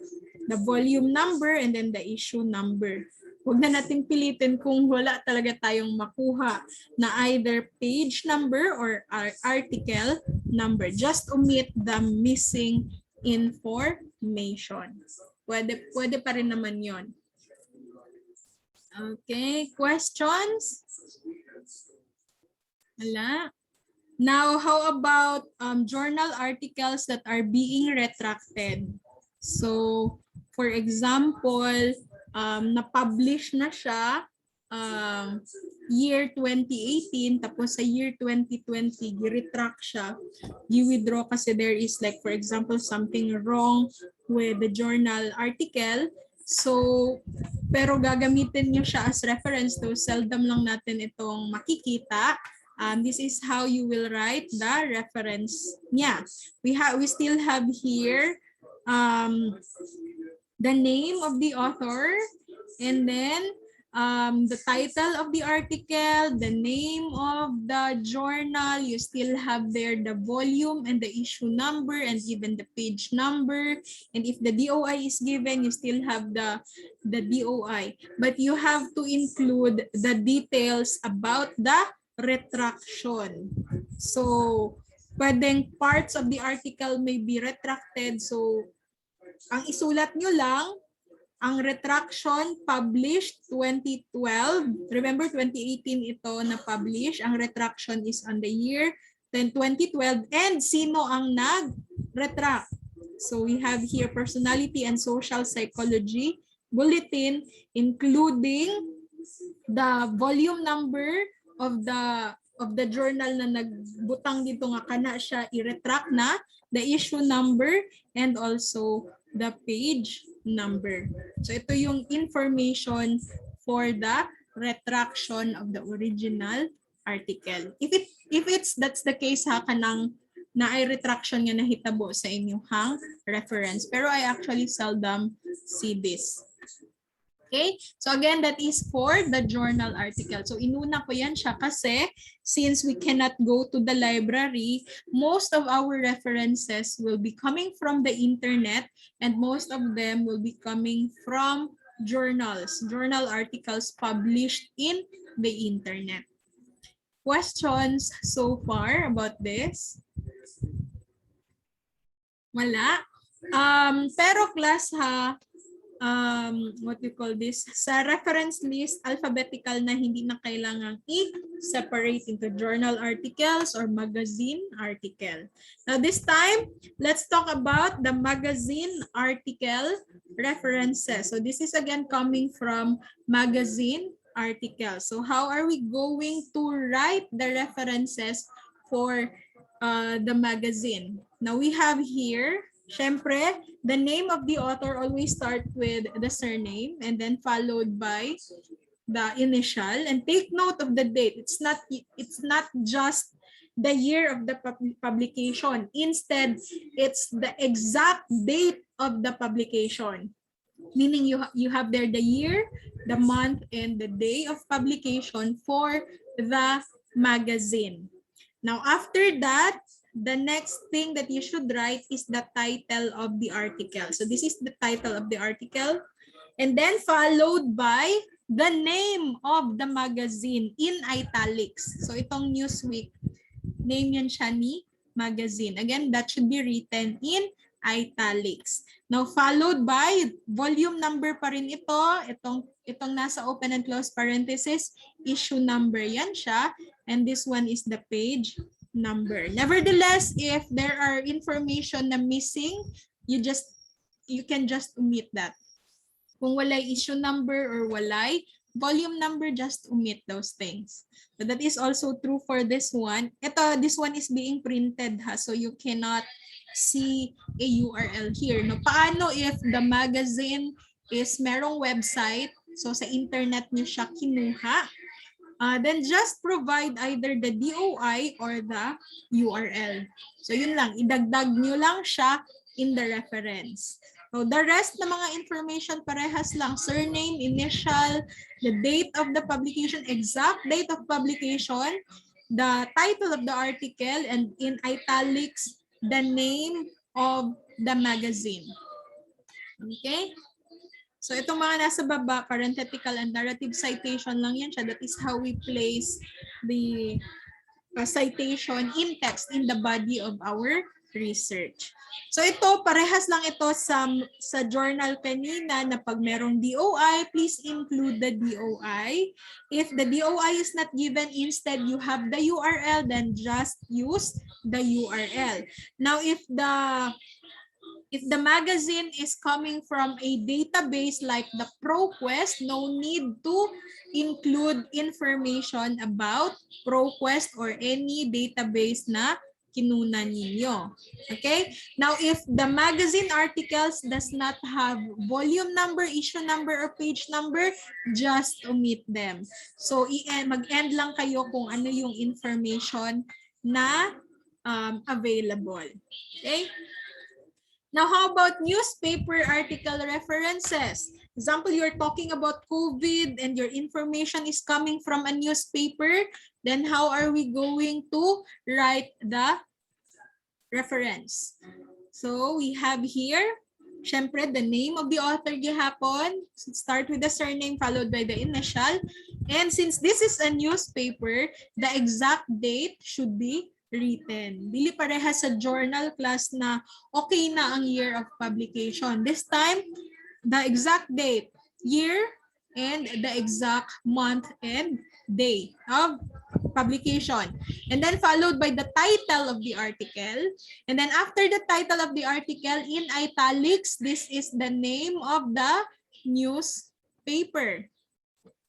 The volume number and then the issue number. Huwag na natin pilitin kung wala talaga tayong makuha na either page number or article number. Just omit the missing information. Pwede pa rin naman yon. Okay, questions? Wala. Now, how about journal articles that are being retracted? So, for example, na-publish na siya year 2018, tapos sa year 2020, gi-retract siya. Gi-withdraw kasi there is like, for example, something wrong with the journal article. So, pero gagamitin niyo siya as reference, though seldom lang natin itong makikita. This is how you will write the reference niya. We still have here the name of the author, and then the title of the article, the name of the journal. You still have there the volume and the issue number and even the page number. And if the DOI is given, you still have the DOI. But you have to include the details about the retraction. So, pwedeng parts of the article may be retracted. So, ang isulat nyo lang, ang retraction published 2012. Remember, 2018 ito na-publish. Ang retraction is on the year 2012. And sino ang nag-retract? So we have here personality and social psychology bulletin, including the volume number of the journal na nagbutang dito nga kana siya i-retract na, the issue number, and also the page number. So ito yung information for the retraction of the original article. If that's the case ha, kanang na ay retraction nga nahitabo sa inyong reference. Pero I actually seldom see this. Okay? So again, that is for the journal article. So inuna ko yan siya kasi since we cannot go to the library, most of our references will be coming from the internet and most of them will be coming from journal articles published in the internet. Questions so far about this? Wala. Pero class ha, what you call this, sa reference list, alphabetical na, hindi na kailangang i-separate into journal articles or magazine article. Now this time, let's talk about the magazine article references. So this is again coming from magazine article. So how are we going to write the references for the magazine? Now we have here, syempre, the name of the author always start with the surname and then followed by the initial, and take note of the date. It's not just the year of the publication. Instead, it's the exact date of the publication. Meaning you have there the year, the month, and the day of publication for the magazine. Now, after that, the next thing that you should write is the title of the article. So this is the title of the article. And then followed by the name of the magazine in italics. So itong Newsweek, name yan siya ni magazine. Again, that should be written in italics. Now, followed by volume number pa rin ito. Itong nasa open and close parenthesis, issue number yan siya. And this one is the page number. Nevertheless, if there are information na missing, you can just omit that. Kung walay issue number or walay volume number, just omit those things. So that is also true for this one. This one is being printed ha, so you cannot see a URL here. No, paano if the magazine is merong website, so sa internet niyo siya kinuha? Then just provide either the DOI or the URL. So yun lang, idagdag nyo lang siya in the reference. So the rest ng mga information parehas lang, surname, initial, the date of the publication, exact date of publication, the title of the article, and in italics, the name of the magazine. Okay? So itong mga nasa baba, parenthetical and narrative citation lang yan siya. That is how we place the citation in text in the body of our research. So ito, parehas lang ito sa journal kanina na pag merong DOI, please include the DOI. If the DOI is not given, instead you have the URL, then just use the URL. Now, if the magazine is coming from a database like the ProQuest, no need to include information about ProQuest or any database na kinunan ninyo. Okay? Now, if the magazine articles does not have volume number, issue number, or page number, just omit them. So, mag-end lang kayo kung ano yung information na available. Okay? Now, how about newspaper article references? Example, you're talking about COVID and your information is coming from a newspaper. Then how are we going to write the reference? So we have here, syempre, the name of the author gihapon. Start with the surname followed by the initial. And since this is a newspaper, the exact date should be written. Dili pareha sa journal class na okay na ang year of publication. This time, the exact date, year, and the exact month and day of publication. And then followed by the title of the article. And then after the title of the article, in italics, this is the name of the newspaper.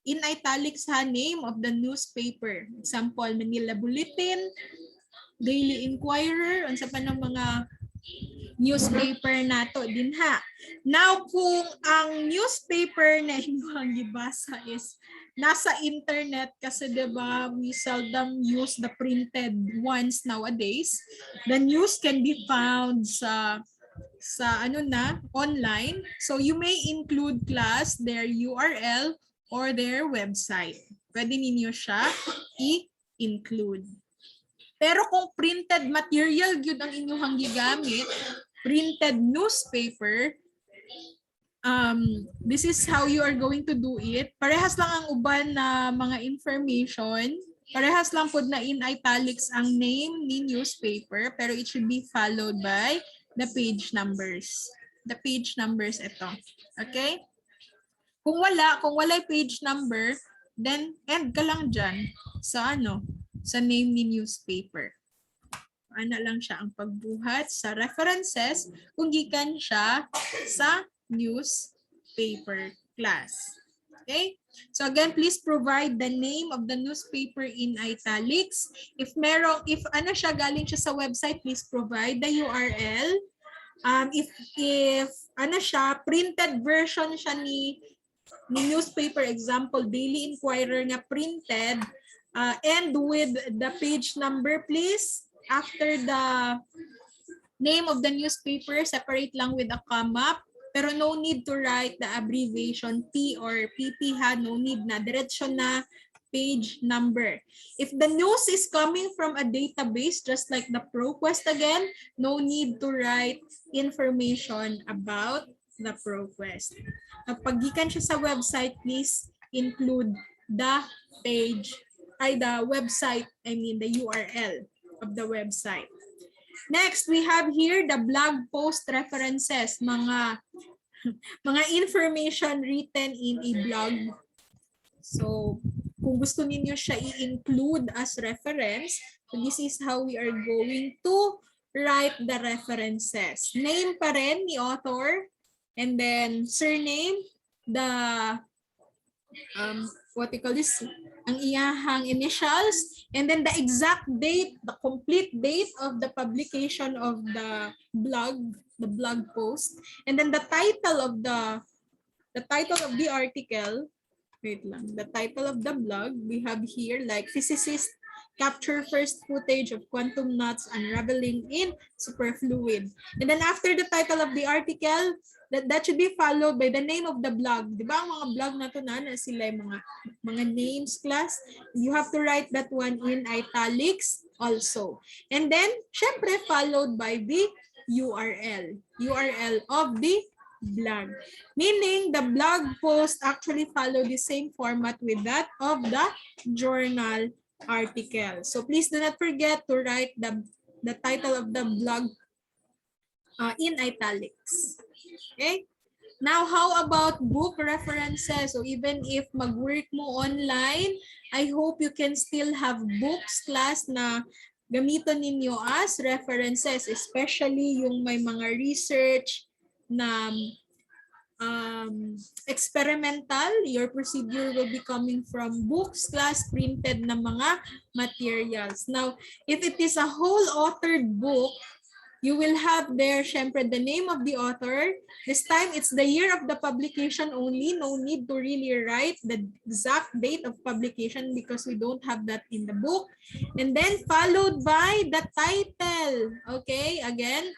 In italics ha, name of the newspaper. Example, Manila Bulletin, Daily Inquirer, unsa pa ng mga newspaper nato din ha. Now, kung ang newspaper na inyong gibasa is nasa internet, kasi diba we seldom use the printed ones nowadays, the news can be found sa online. So you may include class their URL or their website. Pwede ninyo siya i-include. Pero kung printed material yun ang inyong gigamit, printed newspaper, this is how you are going to do it. Parehas lang ang uban na mga information. Parehas lang po na in italics ang name ni newspaper, pero it should be followed by the page numbers. The page numbers ito. Okay? Kung wala page number, then end ka lang dyan sa sa name ni newspaper. Ano lang siya ang pagbuhat sa references kung gikan siya sa newspaper class. Okay? So again, please provide the name of the newspaper in italics. If siya galing siya sa website, please provide the URL. If siya printed version siya ni newspaper, example Daily Inquirer nga printed, and with the page number, please. After the name of the newspaper, separate lang with a comma. Pero no need to write the abbreviation P or PP ha. No need na. Diretso na page number. If the news is coming from a database, just like the ProQuest again, no need to write information about the ProQuest. Kapag gikan siya sa website, please include the website, the URL of the website. Next, we have here the blog post references, mga information written in a blog. So, kung gusto ninyo siya i-include as reference, so this is how we are going to write the references. Name pa rin ni author, and then surname, the what we call this, ang iyahang initials, and then the exact date, the complete date of the publication of the blog post, and then the title of the article. Wait lang. The title of the blog we have here, like physicist capture first footage of quantum knots unraveling in superfluid. And then after the title of the article, that should be followed by the name of the blog. Di ba ang mga blog na to na sila yung mga names class? You have to write that one in italics also. And then, syempre, followed by the URL of the blog. Meaning, the blog post actually follow the same format with that of the journal article. So please do not forget to write the title of the blog in italics. Okay? Now, how about book references? So even if mag-work mo online, I hope you can still have books class na gamiton ninyo as references, especially yung may mga research na experimental. Your procedure will be coming from books class, printed na mga materials. Now, if it is a whole authored book, you will have there, syempre, the name of the author. This time, it's the year of the publication only. No need to really write the exact date of publication because we don't have that in the book. And then, followed by the title. Okay, again,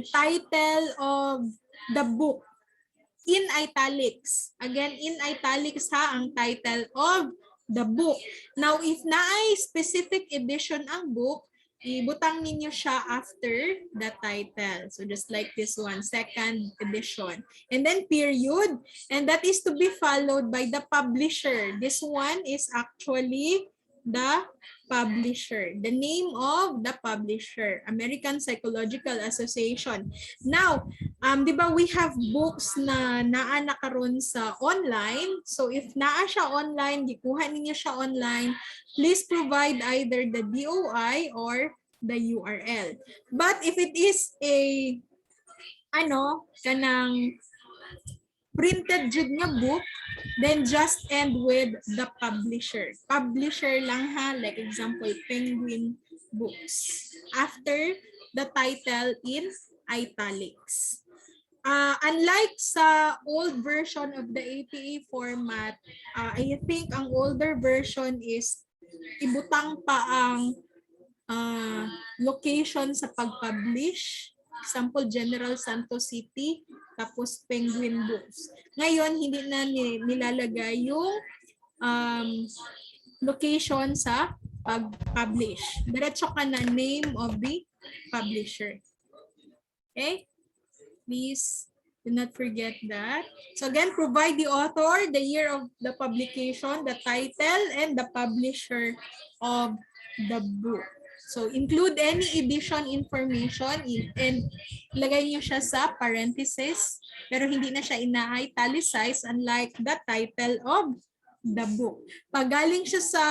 title of the book in italics. Again, in italics ha, ang title of the book. Now, if naay specific edition ang book, ibutang ninyo siya after the title. So just like this one, second edition. And then period. And that is to be followed by the publisher. This one is actually the publisher. The name of the publisher, American Psychological Association. Now, di ba we have books na naa na karon sa online. So if naa siya online, gikuha ninyo siya online, please provide either the DOI or the URL. But if it is a kanang printed jud nga book, then just end with the publisher. Publisher lang ha, like example, Penguin Books. After the title in italics. Unlike sa old version of the APA format, I think ang older version is ibutang pa ang location sa pag-publish. Example, General Santos City, tapos Penguin Books. Ngayon, hindi na nilalagay yung location sa pag-publish. Diretso ka na name of the publisher. Okay? Please Do not forget that. So again, provide the author, the year of the publication, the title, and the publisher of the book. So include any edition information and lagay nyo siya sa parentheses, pero hindi na siya ina-italicize unlike the title of the book. Pag galing siya sa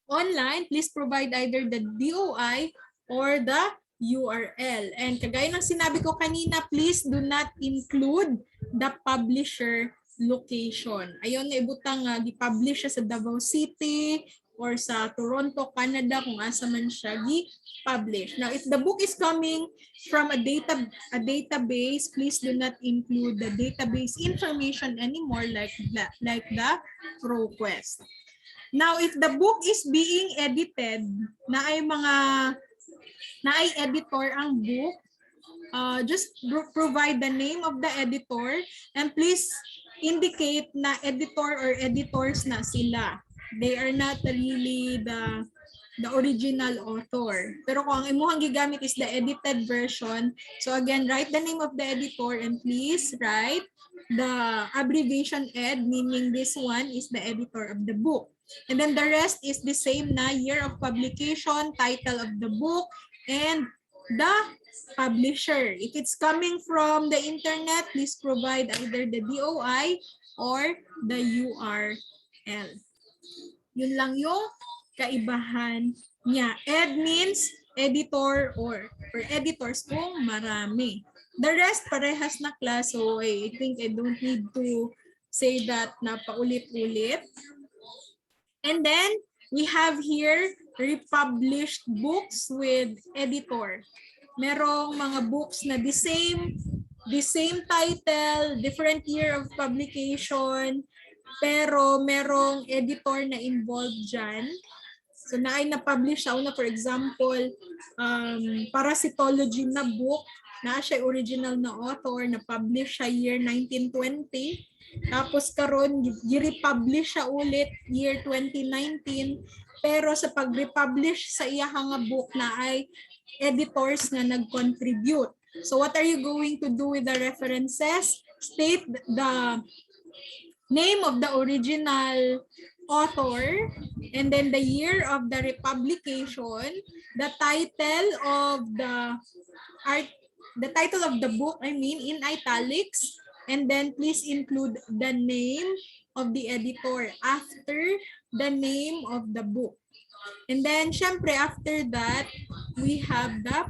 online, please provide either the DOI or the URL. And kagaya ng sinabi ko kanina, please do not include the publisher location. Ayon na ibutang gi-publish siya sa Davao City or sa Toronto, Canada, kung asa man siya gi-publish. Now, if the book is coming from a database, please do not include the database information anymore like the ProQuest. Now, if the book is being edited, na ay editor ang book, just provide the name of the editor and please indicate na editor or editors na sila. They are not really the original author. Pero kung ang imuhang gigamit is the edited version, so again, write the name of the editor and please write the abbreviation ed, meaning this one is the editor of the book. And then the rest is the same na year of publication, title of the book, and the publisher. If it's coming from the internet, please provide either the DOI or the URL. Yun lang yung kaibahan niya. Ed means editor or editors kung marami. The rest parehas na class, so I think I don't need to say that na paulit-ulit. And then we have here republished books with editor. Merong mga books na the same title, different year of publication, pero merong editor na involved dyan. So na ay na-publish sa una, for example, parasitology na book, na siya original na author, na-publish siya year 1920. Tapos karon gi-republish siya ulit year 2019, pero sa pag-republish sa iyang nga book na ay editors na nag-contribute. So what are you going to do with the references? State the name of the original author and then the year of the republication, the title of the book, I mean in italics, and then please include the name of the editor after the name of the book. And then, syempre, after that, we have the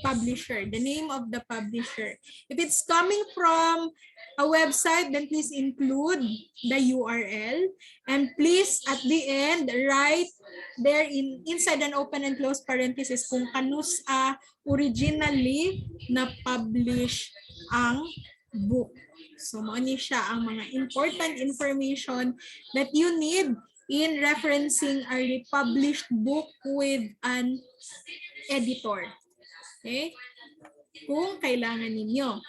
publisher, the name of the publisher. If it's coming from a website, then please include the URL. And please, at the end, write there inside an open and close parenthesis kung kanus originally na-publish ang book. So, mauni siya ang mga important information that you need in referencing a republished book with an editor. Okay? Kung kailangan ninyo.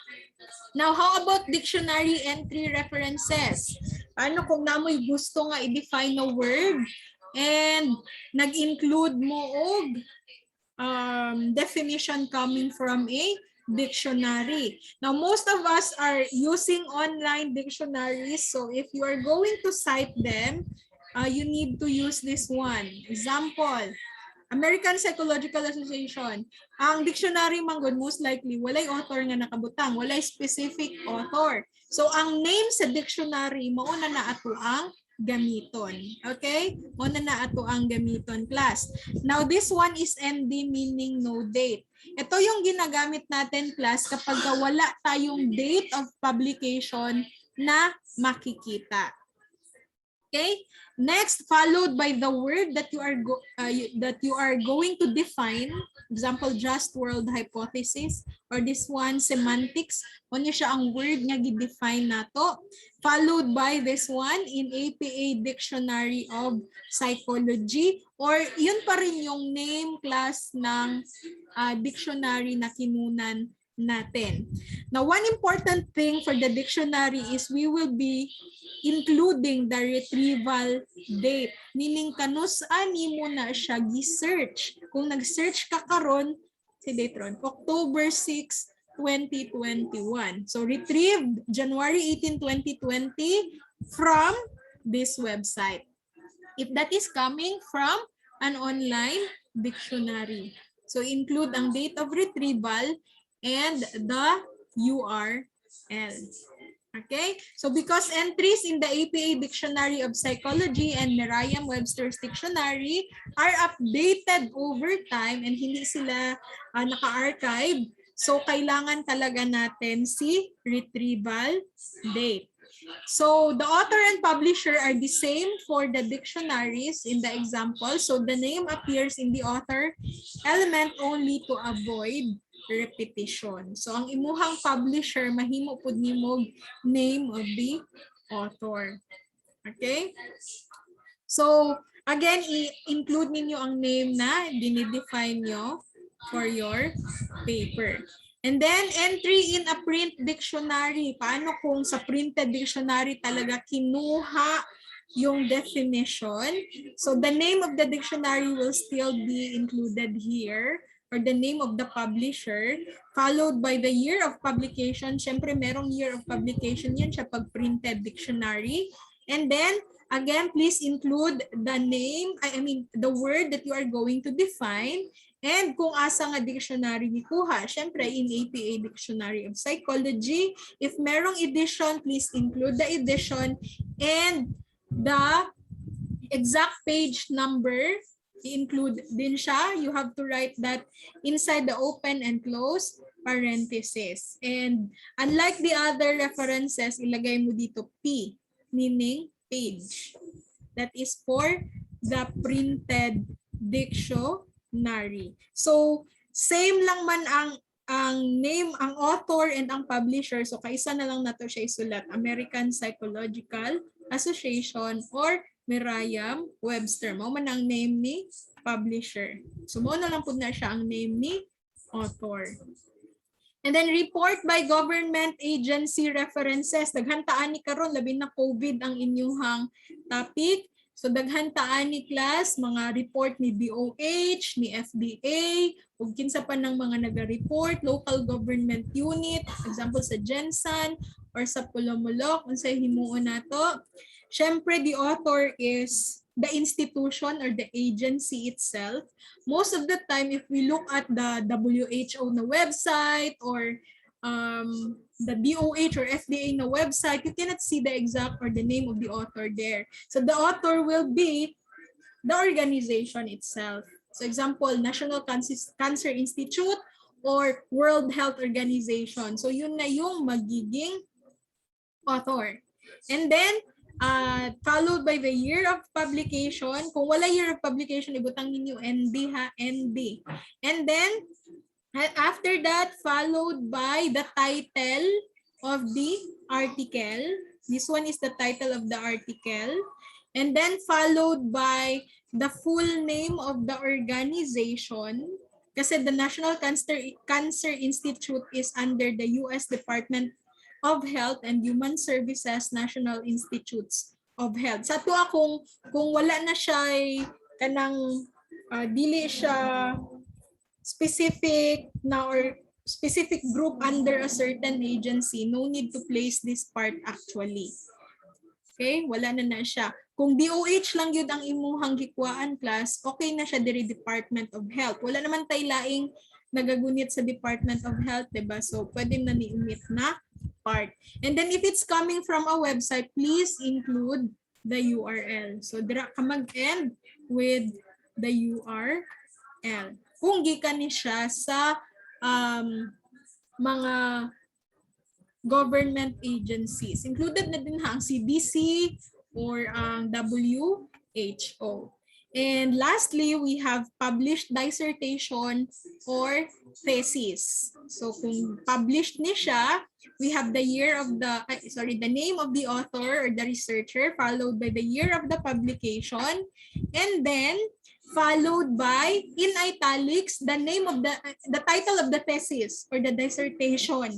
Now, how about dictionary entry references? Paano kung namoy gusto nga i-define a word and nag-include mo og definition coming from a dictionary. Now, most of us are using online dictionaries. So, if you are going to cite them, you need to use this one. Example, American Psychological Association. Ang dictionary manggod most likely walay author nga nakabutang, walay specific author. So ang name sa dictionary mauna na ato ang gamiton. Okay? Mauna na ato ang gamiton, class. Now this one is ND, meaning no date. Ito yung ginagamit natin, class, kapag wala tayong date of publication na makikita. Okay? Next, followed by the word that you are going to define. Example, just world hypothesis, or this one, semantics. Ano siya ang word nga gi-define nato. Followed by this one in APA Dictionary of Psychology, or yun pa rin yung name class ng dictionary na kinunan natin. Now, one important thing for the dictionary is we will be including the retrieval date. Meaning, kanus-ani mo na siya gi-search. Kung nag-search ka karon, si date ron, October 6, 2021. So retrieved January 18, 2020 from this website. If that is coming from an online dictionary. So include ang date of retrieval and the URL. Okay? So because entries in the APA Dictionary of Psychology and Merriam-Webster's Dictionary are updated over time and hindi sila naka-archive, so kailangan talaga natin si retrieval date. So the author and publisher are the same for the dictionaries in the example. So the name appears in the author element only to avoid repetition. So ang imuhang publisher, mahimo pud nimo name of the author. Okay? So again, i-include ninyo ang name na dinidefine nyo for your paper. And then, entry in a print dictionary. Paano kung sa printed dictionary talaga kinuha yung definition? So, the name of the dictionary will still be included here, or the name of the publisher, followed by the year of publication. Siyempre, merong year of publication yan siya pag printed dictionary. And then, again, please include the name, the word that you are going to define. And kung asa nga dictionary gikuha, syempre in APA Dictionary of Psychology, if merong edition, please include the edition and the exact page number. I-include din siya. You have to write that inside the open and close parenthesis. And unlike the other references, ilagay mo dito P, meaning page. That is for the printed dictionary. So, same lang man ang name, ang author and ang publisher. So, kaisa na lang nato siya isulat. American Psychological Association or Merriam-Webster. Mao man ang name ni publisher. So, mo na lang po na siya ang name ni author. And then report by government agency references. Daghantaan ni karon labi na COVID ang inyuhang topic. So daghantaan ni class mga report ni DOH, ni FDA, ug kinsa pa ng mga naga-report, local government unit, example sa Gensan or sa Pulomolok, unsay himuon nato. Syempre the author is the institution or the agency itself. Most of the time, if we look at the WHO na website or the DOH or FDA na website, you cannot see the exact or the name of the author there. So the author will be the organization itself. So example, National Cancer Institute or World Health Organization. So yun na yung magiging author. And then, followed by the year of publication. Kung wala year of publication, ibutang ninyo ND ha, ND. And then, after that, followed by the title of the article. This one is the title of the article. And then followed by the full name of the organization. Kasi the National Cancer Institute is under the U.S. Department of Health and Human Services National Institutes of Health. Sa tuwa kung wala na siya kanang dili siya specific na or specific group under a certain agency, no need to place this part actually. Okay, wala na siya. Kung DOH lang yun ang imuhang gikwaan class, okay na siya diri Department of Health. Wala naman tay laing nagagunit sa Department of Health, diba? So pwede na ni-omit na part. And then if it's coming from a website, please include the URL. So dira ka mag-end with the URL. Kung gikan ni siya sa mga government agencies. Included na din ang CDC or ang WHO. And lastly, we have published dissertation or thesis. So kung published ni siya, we have the year of the name of the author or the researcher, followed by the year of the publication, and then followed by in italics the name of the title of the thesis or the dissertation.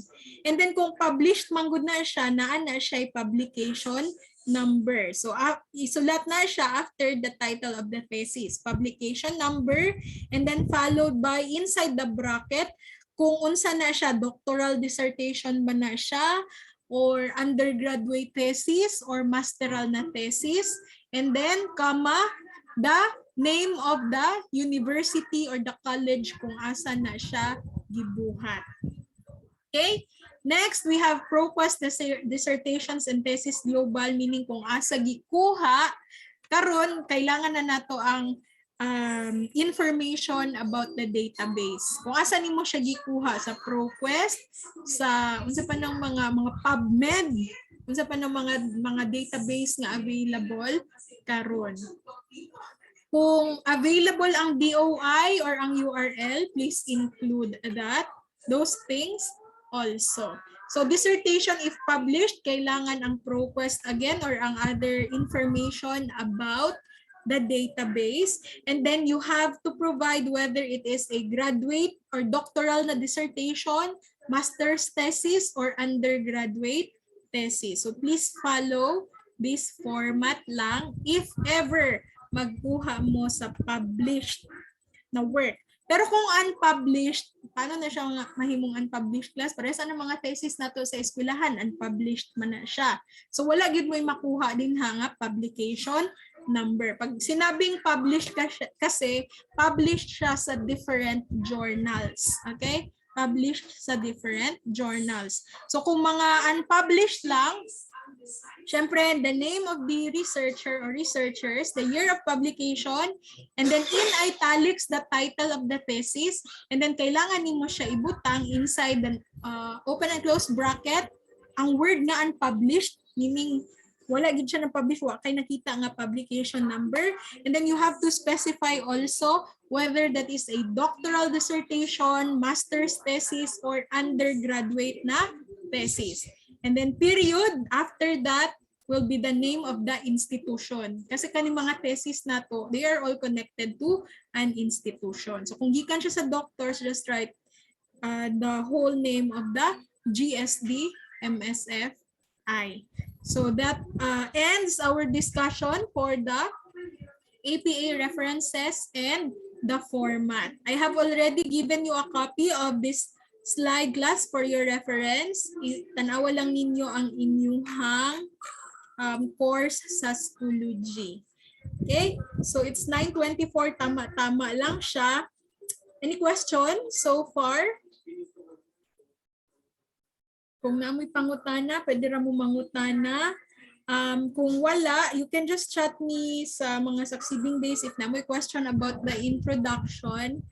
And then kung published manggod na siya, naa na siya publication number. So isulat na siya after the title of the thesis, publication number, and then followed by inside the bracket kung unsa na siya, doctoral dissertation ba na siya, or undergraduate thesis, or masteral na thesis, and then, comma, the name of the university or the college kung asa na siya gibuhat. Okay? Next, we have proposed dissertations and thesis global, meaning kung asa gikuha, karon kailangan na nato ang information about the database. Kung asa nimo siya gikuha sa ProQuest, sa unsa pa ng mga PubMed, unsa pa ng mga database nga available karon. Kung available ang DOI or ang URL, please include those things also. So dissertation, if published, kailangan ang ProQuest again or ang other information about the database. And then you have to provide whether it is a graduate or doctoral na dissertation, master's thesis, or undergraduate thesis. So please follow this format lang if ever magkuha mo sa published na work. Pero kung unpublished, paano na siya mahimong unpublished class? Parehas ang mga thesis na to sa eskwelahan, unpublished man na siya. So wala gid mo makuha din nga publication number. Pag sinabing published kasi, published siya sa different journals. Okay? Published sa different journals. So kung mga unpublished lang, syempre, the name of the researcher or researchers, the year of publication, and then in italics, the title of the thesis, and then kailangan nimo siya ibutang inside the open and close bracket, ang word na unpublished, meaning wala gid siya na publish, wa kay nakita nga publication number, and then you have to specify also whether that is a doctoral dissertation, master's thesis, or undergraduate na thesis. And then period, after that will be the name of the institution. Kasi kani mga thesis na to, they are all connected to an institution. So kung gikan siya sa doctors, just write the whole name of the GSD MSFI. So that ends our discussion for the APA references and the format. I have already given you a copy of this slide class for your reference. Tanawa lang ninyo ang inyong course sa Schoology. Okay? So it's 9:24, tama lang siya. Any question so far? Kung naamoy pangutana, pwede ra mo mangutana. Kung wala, you can just chat me sa mga succeeding days if naamoy question about the introduction.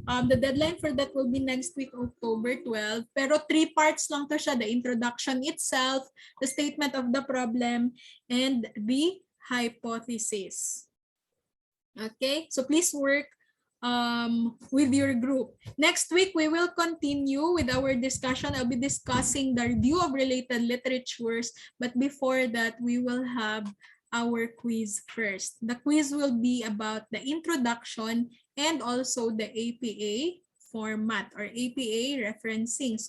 The deadline for that will be next week, October 12. Pero 3 parts lang to siya. The introduction itself, the statement of the problem, and the hypothesis. Okay? So please work with your group. Next week, we will continue with our discussion. I'll be discussing the review of related literatures. But before that, we will have our quiz first. The quiz will be about the introduction and also the APA format or APA referencing. So